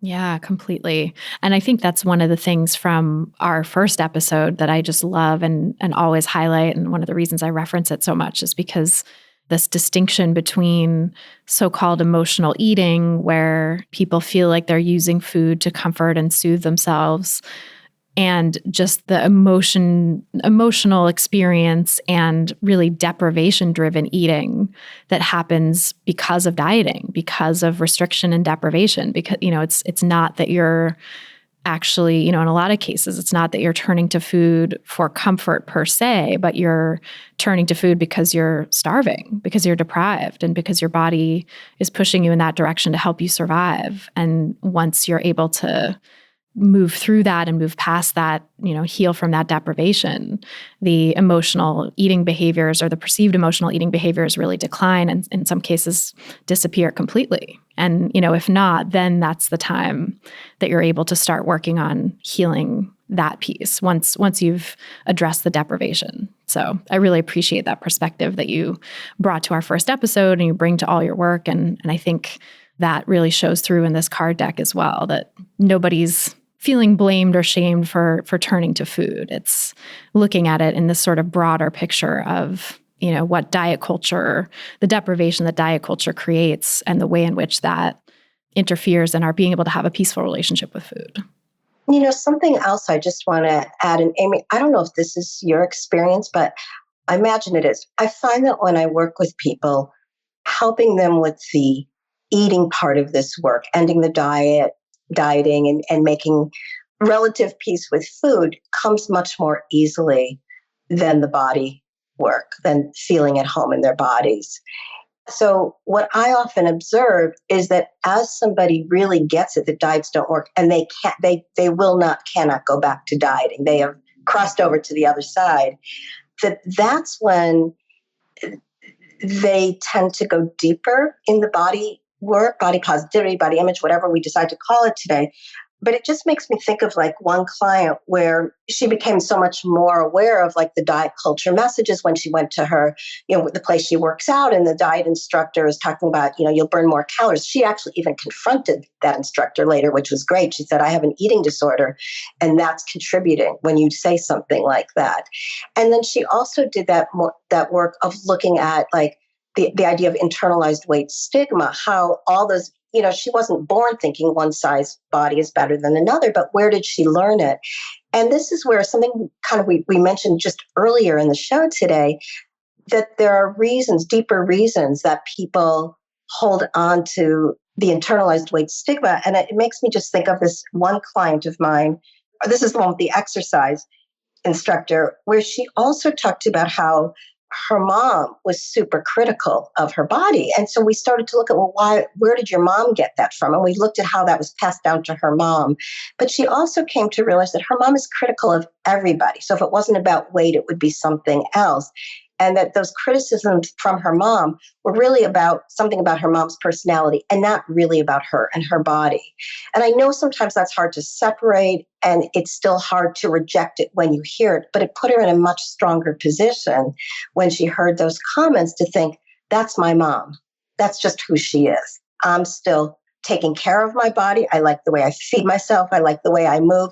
Yeah, completely. And I think that's one of the things from our first episode that I just love and always highlight. And one of the reasons I reference it so much is because this distinction between so-called emotional eating, where people feel like they're using food to comfort and soothe themselves, and just the emotional experience and really deprivation-driven eating that happens because of dieting, because of restriction and deprivation. Because, it's not that you're actually, in a lot of cases, it's not that you're turning to food for comfort per se, but you're turning to food because you're starving, because you're deprived, and because your body is pushing you in that direction to help you survive. And once you're able to move through that and move past that, heal from that deprivation, the emotional eating behaviors or the perceived emotional eating behaviors really decline and in some cases disappear completely. And, if not, then that's the time that you're able to start working on healing that piece once you've addressed the deprivation. So I really appreciate that perspective that you brought to our first episode and you bring to all your work. And I think that really shows through in this card deck as well, that nobody's feeling blamed or shamed for turning to food. It's looking at it in this sort of broader picture of, what diet culture, the deprivation that diet culture creates and the way in which that interferes in our being able to have a peaceful relationship with food. Something else I just want to add, and Amy, I don't know if this is your experience, but I imagine it is. I find that when I work with people, helping them with the eating part of this work, ending the dieting and making relative peace with food comes much more easily than the body work, than feeling at home in their bodies. So what I often observe is that as somebody really gets it, that diets don't work and they cannot go back to dieting. They have crossed over to the other side. That's when they tend to go deeper in the body work, body positivity, body image, whatever we decide to call it today. But it just makes me think of like one client where she became so much more aware of like the diet culture messages when she went to her, the place she works out, and the diet instructor is talking about, you'll burn more calories. She actually even confronted that instructor later, which was great. She said, I have an eating disorder, and that's contributing when you say something like that. And then she also did that work of looking at like the idea of internalized weight stigma, how all those, she wasn't born thinking one size body is better than another, but where did she learn it? And this is where something kind of we mentioned just earlier in the show today, that there are deeper reasons that people hold on to the internalized weight stigma. And it makes me just think of this one client of mine, this is the one with the exercise instructor, where she also talked about how her mom was super critical of her body. And so we started to look at, where did your mom get that from? And we looked at how that was passed down to her mom. But she also came to realize that her mom is critical of everybody. So if it wasn't about weight, it would be something else. And that those criticisms from her mom were really about something about her mom's personality and not really about her and her body. And I know sometimes that's hard to separate and it's still hard to reject it when you hear it, but it put her in a much stronger position when she heard those comments to think, that's my mom. That's just who she is. I'm still taking care of my body. I like the way I feed myself. I like the way I move.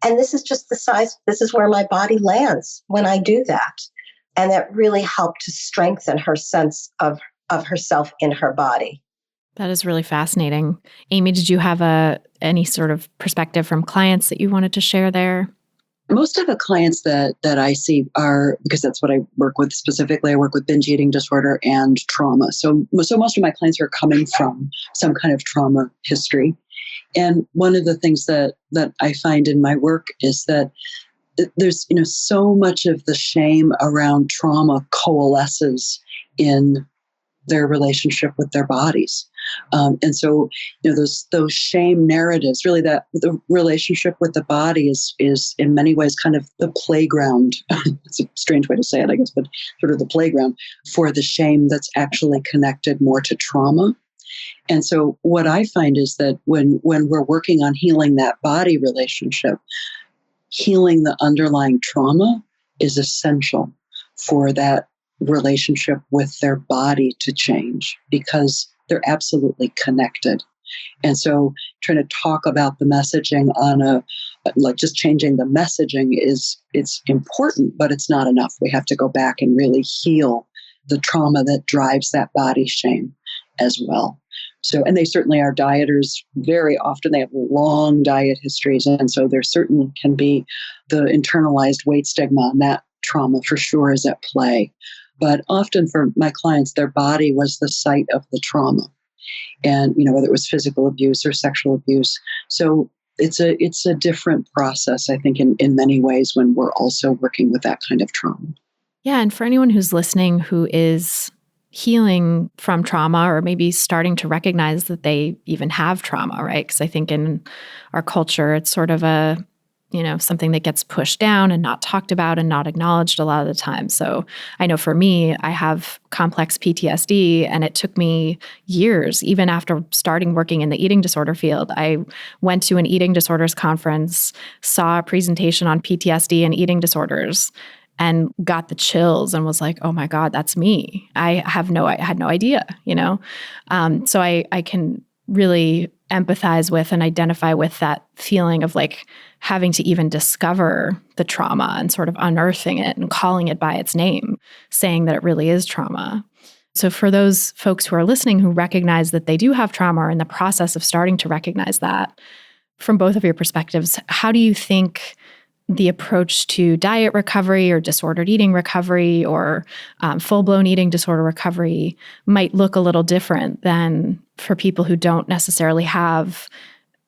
And this is just this is where my body lands when I do that. And that really helped to strengthen her sense of herself in her body. That is really fascinating. Amy, did you have any sort of perspective from clients that you wanted to share there? Most of the clients that I see are, because that's what I work with specifically, I work with binge eating disorder and trauma. So most of my clients are coming from some kind of trauma history. And one of the things that I find in my work is that there's, so much of the shame around trauma coalesces in their relationship with their bodies. And so, those shame narratives, really that the relationship with the body is in many ways kind of the playground. It's a strange way to say it, I guess, but sort of the playground for the shame that's actually connected more to trauma. And so what I find is that when we're working on healing that body relationship, healing the underlying trauma is essential for that relationship with their body to change, because they're absolutely connected. And so trying to talk about the messaging on just changing the messaging it's important, but it's not enough. We have to go back and really heal the trauma that drives that body shame as well. So, and they certainly are dieters. Very often they have long diet histories. And so there certainly can be the internalized weight stigma, and that trauma for sure is at play. But often for my clients, their body was the site of the trauma. And, whether it was physical abuse or sexual abuse. So it's a different process, I think, in many ways when we're also working with that kind of trauma. Yeah. And for anyone who's listening who is healing from trauma, or maybe starting to recognize that they even have trauma, right? Because I think in our culture, it's sort of something that gets pushed down and not talked about and not acknowledged a lot of the time. So I know for me, I have complex PTSD, and it took me years, even after starting working in the eating disorder field. I went to an eating disorders conference, saw a presentation on PTSD and eating disorders, and got the chills and was like, oh my God, that's me. I had no idea, So I can really empathize with and identify with that feeling of like having to even discover the trauma and sort of unearthing it and calling it by its name, saying that it really is trauma. So for those folks who are listening who recognize that they do have trauma, or in the process of starting to recognize that, from both of your perspectives, how do you think the approach to diet recovery or disordered eating recovery or full-blown eating disorder recovery might look a little different than for people who don't necessarily have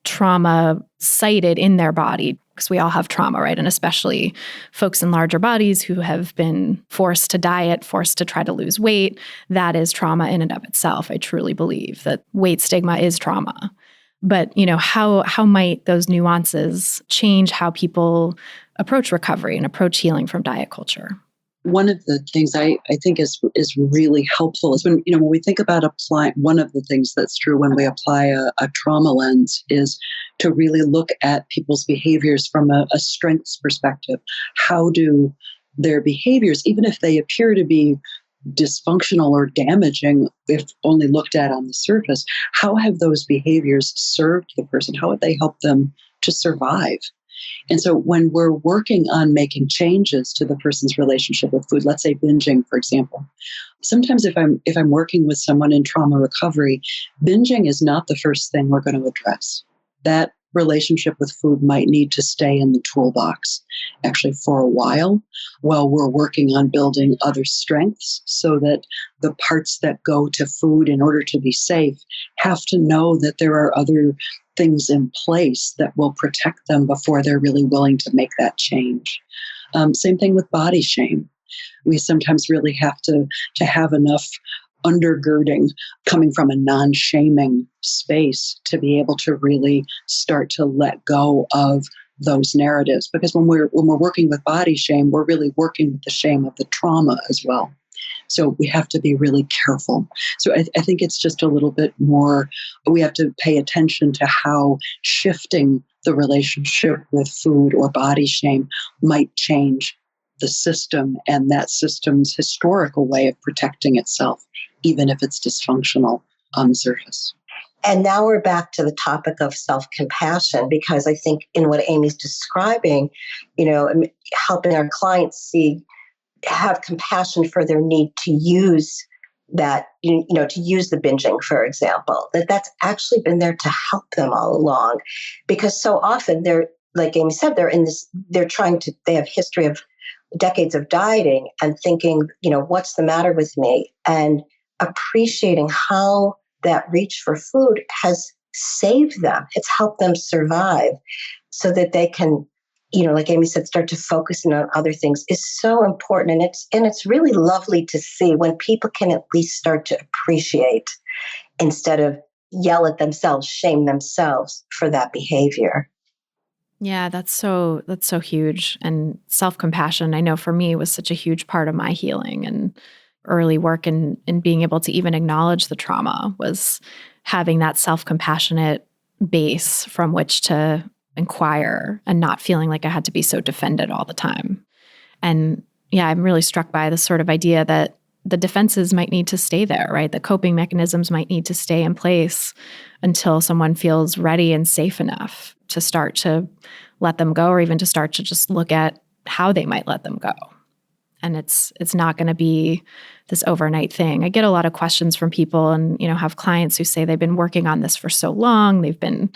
trauma cited in their body? Because we all have trauma, right? And especially folks in larger bodies who have been forced to diet, forced to try to lose weight, that is trauma in and of itself. I truly believe that weight stigma is trauma. But, how might those nuances change how people approach recovery and approach healing from diet culture? One of the things I think is really helpful is when we think about applying, one of the things that's true when we apply a trauma lens is to really look at people's behaviors from a strengths perspective. How do their behaviors, even if they appear to be dysfunctional or damaging, if only looked at on the surface, how have those behaviors served the person? How have they helped them to survive? And so when we're working on making changes to the person's relationship with food, let's say binging, for example, sometimes if I'm working with someone in trauma recovery, binging is not the first thing we're going to address. That relationship with food might need to stay in the toolbox actually for a while we're working on building other strengths, so that the parts that go to food in order to be safe have to know that there are other things in place that will protect them before they're really willing to make that change. Same thing with body shame. We sometimes really have to have enough undergirding coming from a non-shaming space to be able to really start to let go of those narratives. Because when we're working with body shame, we're really working with the shame of the trauma as well. So we have to be really careful. So I think it's just a little bit more, we have to pay attention to how shifting the relationship with food or body shame might change the system and that system's historical way of protecting itself, even if it's dysfunctional on the surface. And now we're back to the topic of self-compassion, because I think in what Amy's describing, helping our clients have compassion for their need to use that, to use the binging, for example, that's actually been there to help them all along. Because so often they're, like Amy said, they have history of decades of dieting and thinking, what's the matter with me? And appreciating how that reach for food has saved them. It's helped them survive so that they can, like Amy said, start to focus on other things is so important. And it's really lovely to see when people can at least start to appreciate instead of yell at themselves, shame themselves for that behavior. Yeah, that's so huge. And self-compassion, I know for me, was such a huge part of my healing and early work in being able to even acknowledge the trauma, was having that self-compassionate base from which to inquire and not feeling like I had to be so defended all the time. And yeah, I'm really struck by this sort of idea that the defenses might need to stay there, right? The coping mechanisms might need to stay in place until someone feels ready and safe enough to start to let them go, or even to start to just look at how they might let them go. And it's not going to be this overnight thing. I get a lot of questions from people and, have clients who say they've been working on this for so long. They've been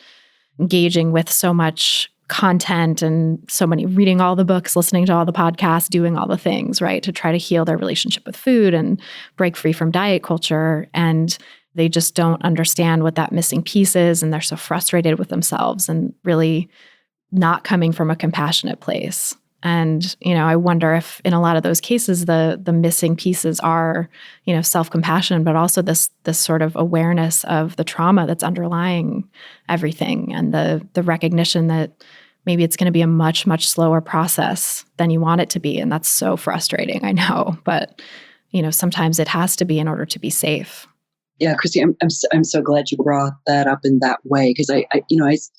engaging with so much content and so many, reading all the books, listening to all the podcasts, doing all the things, right, to try to heal their relationship with food and break free from diet culture. And they just don't understand what that missing piece is. And they're so frustrated with themselves and really not coming from a compassionate place. And, I wonder if in a lot of those cases, the missing pieces are, self-compassion, but also this sort of awareness of the trauma that's underlying everything, and the recognition that maybe it's going to be a much, much slower process than you want it to be. And that's so frustrating, I know, but, sometimes it has to be in order to be safe. Yeah, Christy, I'm so glad you brought that up in that way, because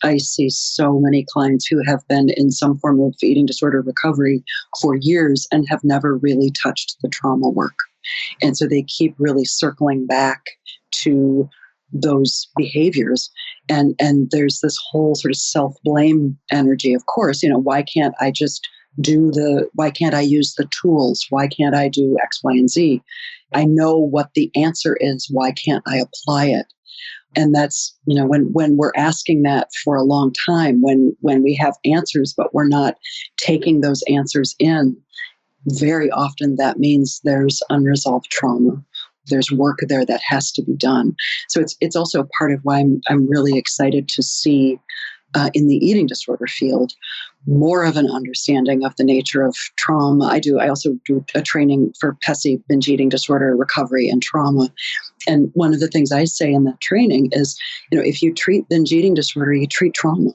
I see so many clients who have been in some form of eating disorder recovery for years and have never really touched the trauma work. And so they keep really circling back to those behaviors. And there's this whole sort of self-blame energy, of course. Why can't I just why can't I use the tools? Why can't I do X, Y, and Z? I know what the answer is. Why can't I apply it? And that's, when we're asking that for a long time, when we have answers, but we're not taking those answers in, very often that means there's unresolved trauma. There's work there that has to be done. So it's also part of why I'm really excited to see in the eating disorder field more of an understanding of the nature of trauma. I also do a training for PESI, binge eating disorder recovery and trauma. And one of the things I say in that training is, if you treat binge eating disorder, you treat trauma.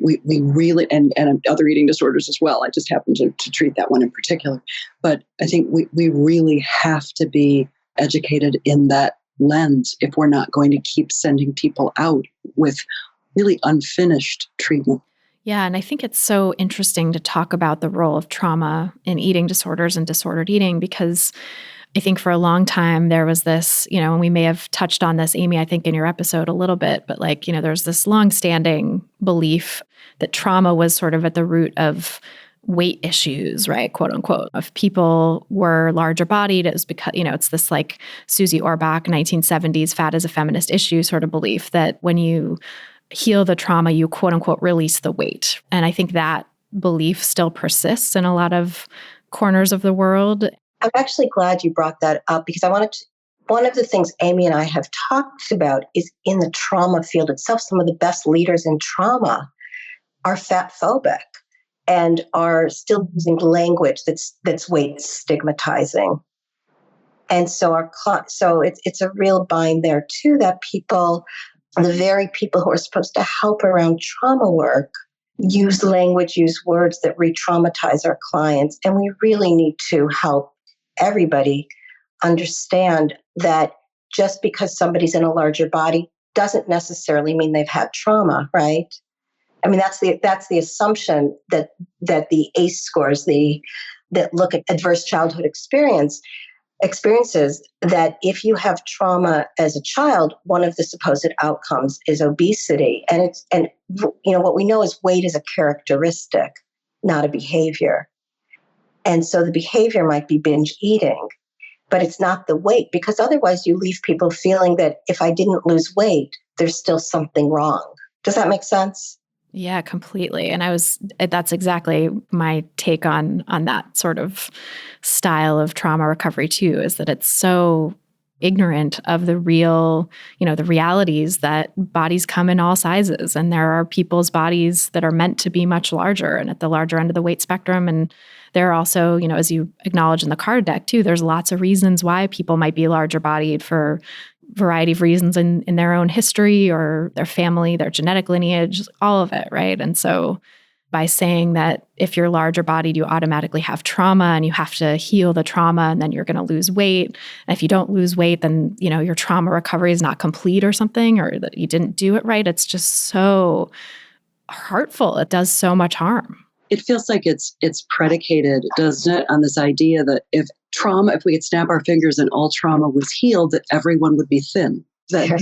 We really, and other eating disorders as well. I just happen to treat that one in particular. But I think we really have to be educated in that lens if we're not going to keep sending people out with really unfinished treatment. Yeah, and I think it's so interesting to talk about the role of trauma in eating disorders and disordered eating, because I think for a long time there was this, and we may have touched on this, Amy, I think in your episode a little bit, but there's this longstanding belief that trauma was sort of at the root of weight issues, right? Quote unquote. If people were larger bodied, it was because, it's this like Susie Orbach, 1970s fat is a feminist issue sort of belief that when you heal the trauma, you quote unquote release the weight. And I think that belief still persists in a lot of corners of the world. I'm actually glad you brought that up, because one of the things Amy and I have talked about is in the trauma field itself, some of the best leaders in trauma are fat phobic and are still using language that's weight stigmatizing. And so it's a real bind there too, that people, the very people who are supposed to help around trauma work, use language, use words that re-traumatize our clients. And we really need to help everybody understand that just because somebody's in a larger body doesn't necessarily mean they've had trauma, right? I mean, that's the assumption that the ACE scores, that look at adverse childhood experiences, that if you have trauma as a child, one of the supposed outcomes is obesity. And what we know is weight is a characteristic, not a behavior. And so the behavior might be binge eating, but it's not the weight, because otherwise you leave people feeling that if I didn't lose weight, there's still something wrong. Does that make sense? Yeah, completely. And that's exactly my take on that sort of style of trauma recovery too, is that it's so ignorant of the real, the realities that bodies come in all sizes. And there are people's bodies that are meant to be much larger and at the larger end of the weight spectrum. And there are also, as you acknowledge in the card deck too, there's lots of reasons why people might be larger bodied for variety of reasons in their own history or their family, their genetic lineage, all of it, right? And so by saying that if you're larger bodied, you automatically have trauma and you have to heal the trauma and then you're going to lose weight. And if you don't lose weight, then, your trauma recovery is not complete or something, or that you didn't do it right. It's just so hurtful. It does so much harm. It feels like it's predicated, doesn't it, on this idea that if we could snap our fingers and all trauma was healed, that everyone would be thin. Again,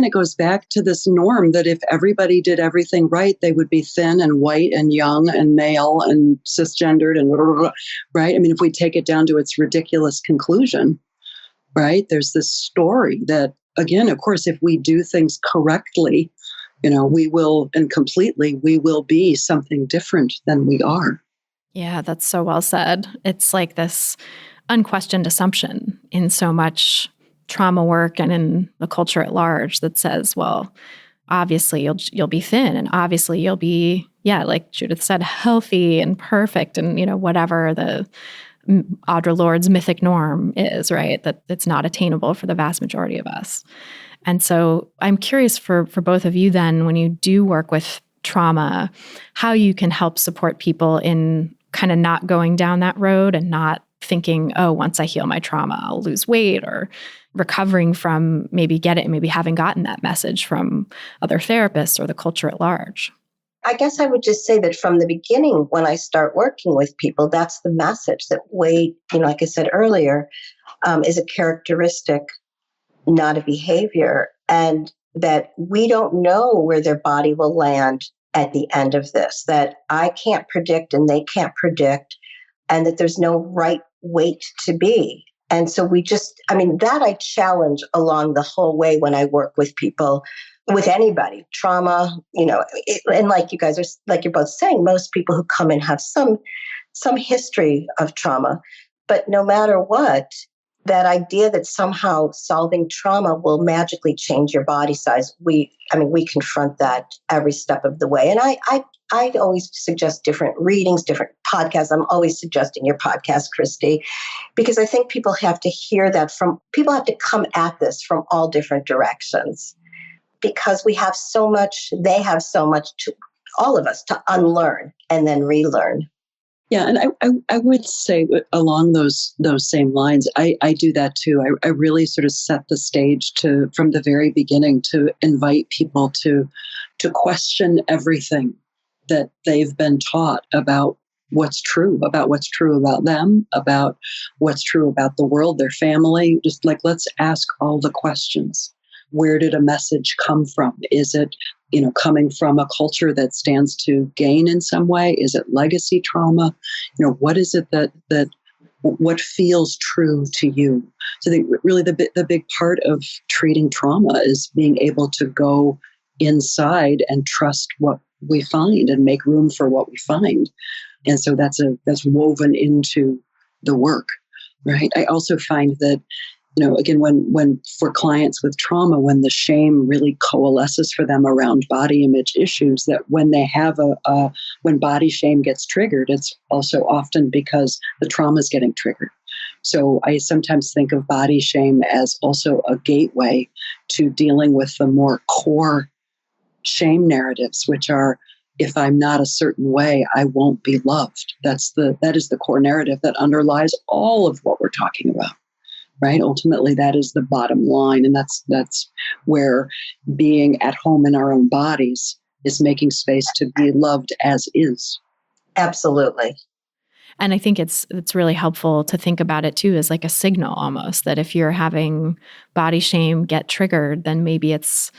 it goes back to this norm that if everybody did everything right, they would be thin and white and young and male and cisgendered and blah, blah, blah, right? I mean, if we take it down to its ridiculous conclusion, right? There's this story that, again, of course, if we do things correctly, we will be something different than we are. Yeah, that's so well said. It's like this unquestioned assumption in so much trauma work and in the culture at large that says, well, obviously you'll be thin and obviously you'll be, like Judith said, healthy and perfect and, whatever the Audre Lorde's mythic norm is, right? That it's not attainable for the vast majority of us. And so I'm curious for both of you then, when you do work with trauma, how you can help support people in kind of not going down that road and not thinking, oh, once I heal my trauma, I'll lose weight, or recovering from maybe having gotten that message from other therapists or the culture at large. I guess I would just say that from the beginning, when I start working with people, that's the message, that weight, like I said earlier, is a characteristic, not a behavior, and that we don't know where their body will land at the end of this, that I can't predict and they can't predict, and that there's no right weight to be. And so that I challenge along the whole way when I work with people, with anybody, trauma, and like you guys are, like you're both saying, most people who come in have some history of trauma, but no matter what, that idea that somehow solving trauma will magically change your body size, we confront that every step of the way. And I always suggest different readings, different podcasts. I'm always suggesting your podcast, Christy, because I think people have to hear that people have to come at this from all different directions, because they have so much to all of us to unlearn and then relearn. Yeah, and I would say along those same lines, I do that too. I really sort of set the stage from the very beginning to invite people to question everything that they've been taught about what's true about them, about what's true about the world, their family. Just like, let's ask all the questions. Where did a message come from? Is it, coming from a culture that stands to gain in some way? Is it legacy trauma? What is it what feels true to you? So the big part of treating trauma is being able to go inside and trust what we find and make room for what we find. And so that's woven into the work, right? I also find that, again, when for clients with trauma, when the shame really coalesces for them around body image issues, that when they have when body shame gets triggered, it's also often because the trauma is getting triggered. So I sometimes think of body shame as also a gateway to dealing with the more core shame narratives, which are, if I'm not a certain way, I won't be loved. That is the core narrative that underlies all of what we're talking about. Right? Ultimately, that is the bottom line. And that's where being at home in our own bodies is making space to be loved as is. Absolutely. And I think it's really helpful to think about it too as like a signal almost, that if you're having body shame get triggered, then maybe it's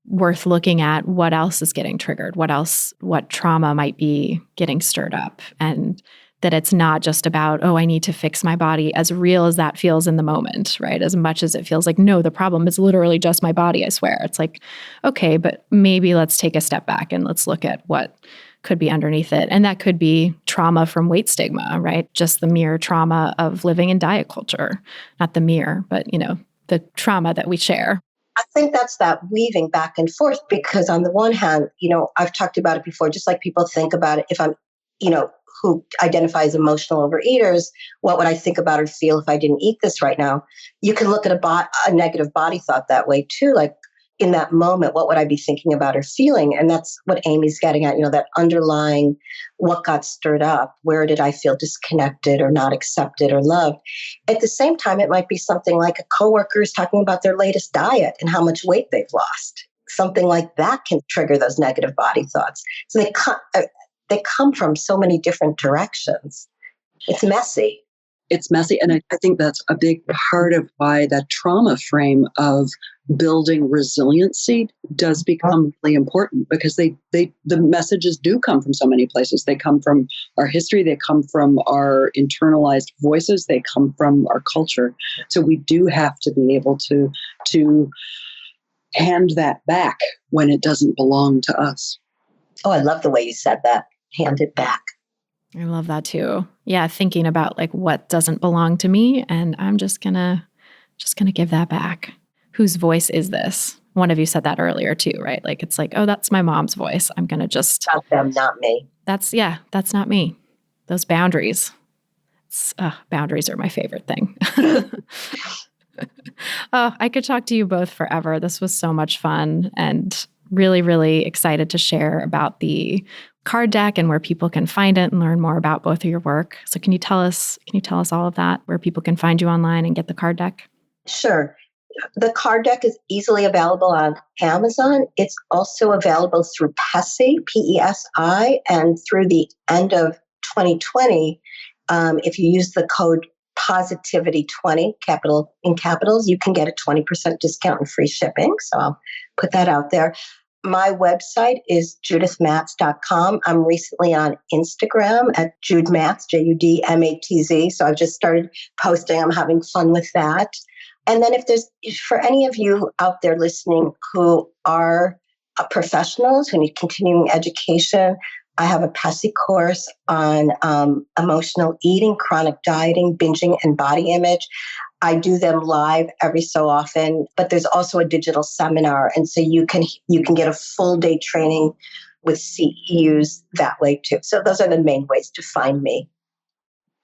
worth looking at what else is getting triggered, what trauma might be getting stirred up. And that it's not just about, I need to fix my body, as real as that feels in the moment, right? As much as it feels like, no, the problem is literally just my body, I swear. It's like, okay, but maybe let's take a step back and let's look at what could be underneath it. And that could be trauma from weight stigma, right? Just the mere trauma of living in diet culture, not the mere, but, the trauma that we share. I think that's that weaving back and forth, because on the one hand, I've talked about it before, just like people think about it, if I'm, who identify as emotional overeaters, what would I think about or feel if I didn't eat this right now? You can look at a negative body thought that way too. Like in that moment, what would I be thinking about or feeling? And that's what Amy's getting at, that underlying what got stirred up. Where did I feel disconnected or not accepted or loved? At the same time, it might be something like a coworker is talking about their latest diet and how much weight they've lost. Something like that can trigger those negative body thoughts. So they come from so many different directions. It's messy. It's messy. And I think that's a big part of why that trauma frame of building resiliency does become really important, because the messages do come from so many places. They come from our history. They come from our internalized voices. They come from our culture. So we do have to be able to hand that back when it doesn't belong to us. Oh, I love the way you said that. Hand it back. I love that too. Yeah, thinking about like what doesn't belong to me, and I'm just gonna give that back. Whose voice is this? One of you said that earlier too, right? Like it's like, oh, that's my mom's voice. I'm gonna just not them, not me. That's not me. Those boundaries. Boundaries are my favorite thing. Oh, I could talk to you both forever. This was so much fun, and really, really excited to share about the card deck and where people can find it and learn more about both of your work. So can you tell us all of that, where people can find you online and get the card deck? Sure. The card deck is easily available on Amazon. It's also available through PESI, PESI, and through the end of 2020, if you use the code positivity20, in capitals, you can get a 20% discount and free shipping. So I'll put that out there. My website is judithmatz.com. I'm recently on Instagram at judmatz, JUDMATZ. So I've just started posting. I'm having fun with that. And then for any of you out there listening who are professionals who need continuing education, I have a PESI course on emotional eating, chronic dieting, binging, and body image. I do them live every so often, but there's also a digital seminar. And so you can get a full day training with CEUs that way too. So those are the main ways to find me.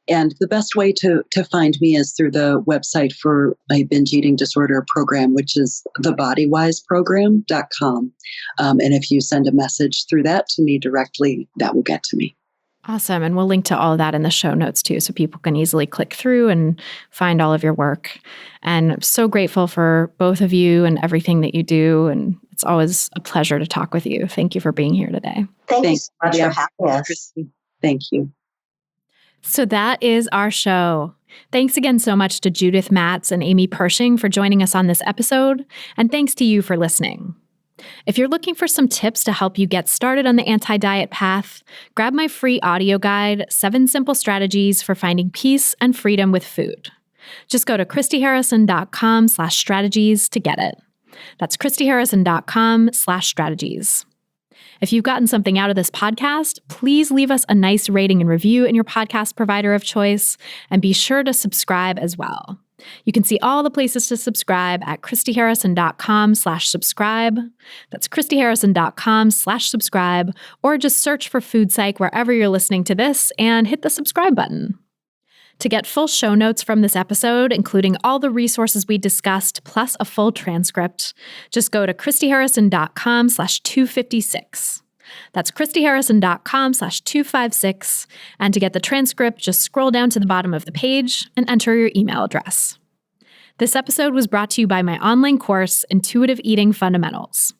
And the best way to find me is through the website for my binge eating disorder program, which is thebodywiseprogram.com. And if you send a message through that to me directly, that will get to me. Awesome. And we'll link to all of that in the show notes too, so people can easily click through and find all of your work. And I'm so grateful for both of you and everything that you do. And it's always a pleasure to talk with you. Thank you for being here today. Thank you so much for having us. Christy. Thank you. So that is our show. Thanks again so much to Judith Matz and Amy Pershing for joining us on this episode. And thanks to you for listening. If you're looking for some tips to help you get started on the anti-diet path, grab my free audio guide, 7 Simple Strategies for Finding Peace and Freedom with Food. Just go to christyharrison.com/strategies to get it. That's christyharrison.com/strategies. If you've gotten something out of this podcast, please leave us a nice rating and review in your podcast provider of choice, and be sure to subscribe as well. You can see all the places to subscribe at christyharrison.com/subscribe. That's christyharrison.com/subscribe, or just search for Food Psych wherever you're listening to this and hit the subscribe button. To get full show notes from this episode, including all the resources we discussed, plus a full transcript, just go to christyharrison.com/256. That's christyharrison.com/256. And to get the transcript, just scroll down to the bottom of the page and enter your email address. This episode was brought to you by my online course, Intuitive Eating Fundamentals.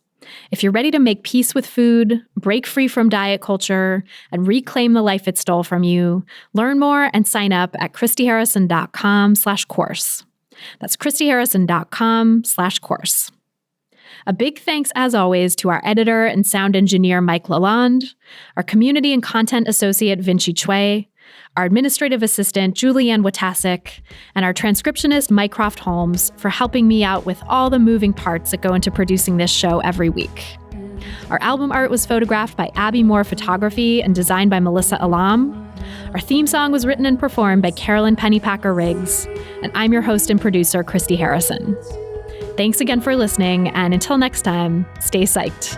If you're ready to make peace with food, break free from diet culture, and reclaim the life it stole from you, learn more and sign up at christyharrison.com/course. That's christyharrison.com/course. A big thanks, as always, to our editor and sound engineer, Mike Lalonde, our community and content associate, Vinci Chue, our administrative assistant, Julianne Watasik, and our transcriptionist, Mycroft Holmes, for helping me out with all the moving parts that go into producing this show every week. Our album art was photographed by Abby Moore Photography and designed by Melissa Alam. Our theme song was written and performed by Carolyn Pennypacker Riggs, and I'm your host and producer, Christy Harrison. Thanks again for listening, and until next time, stay psyched.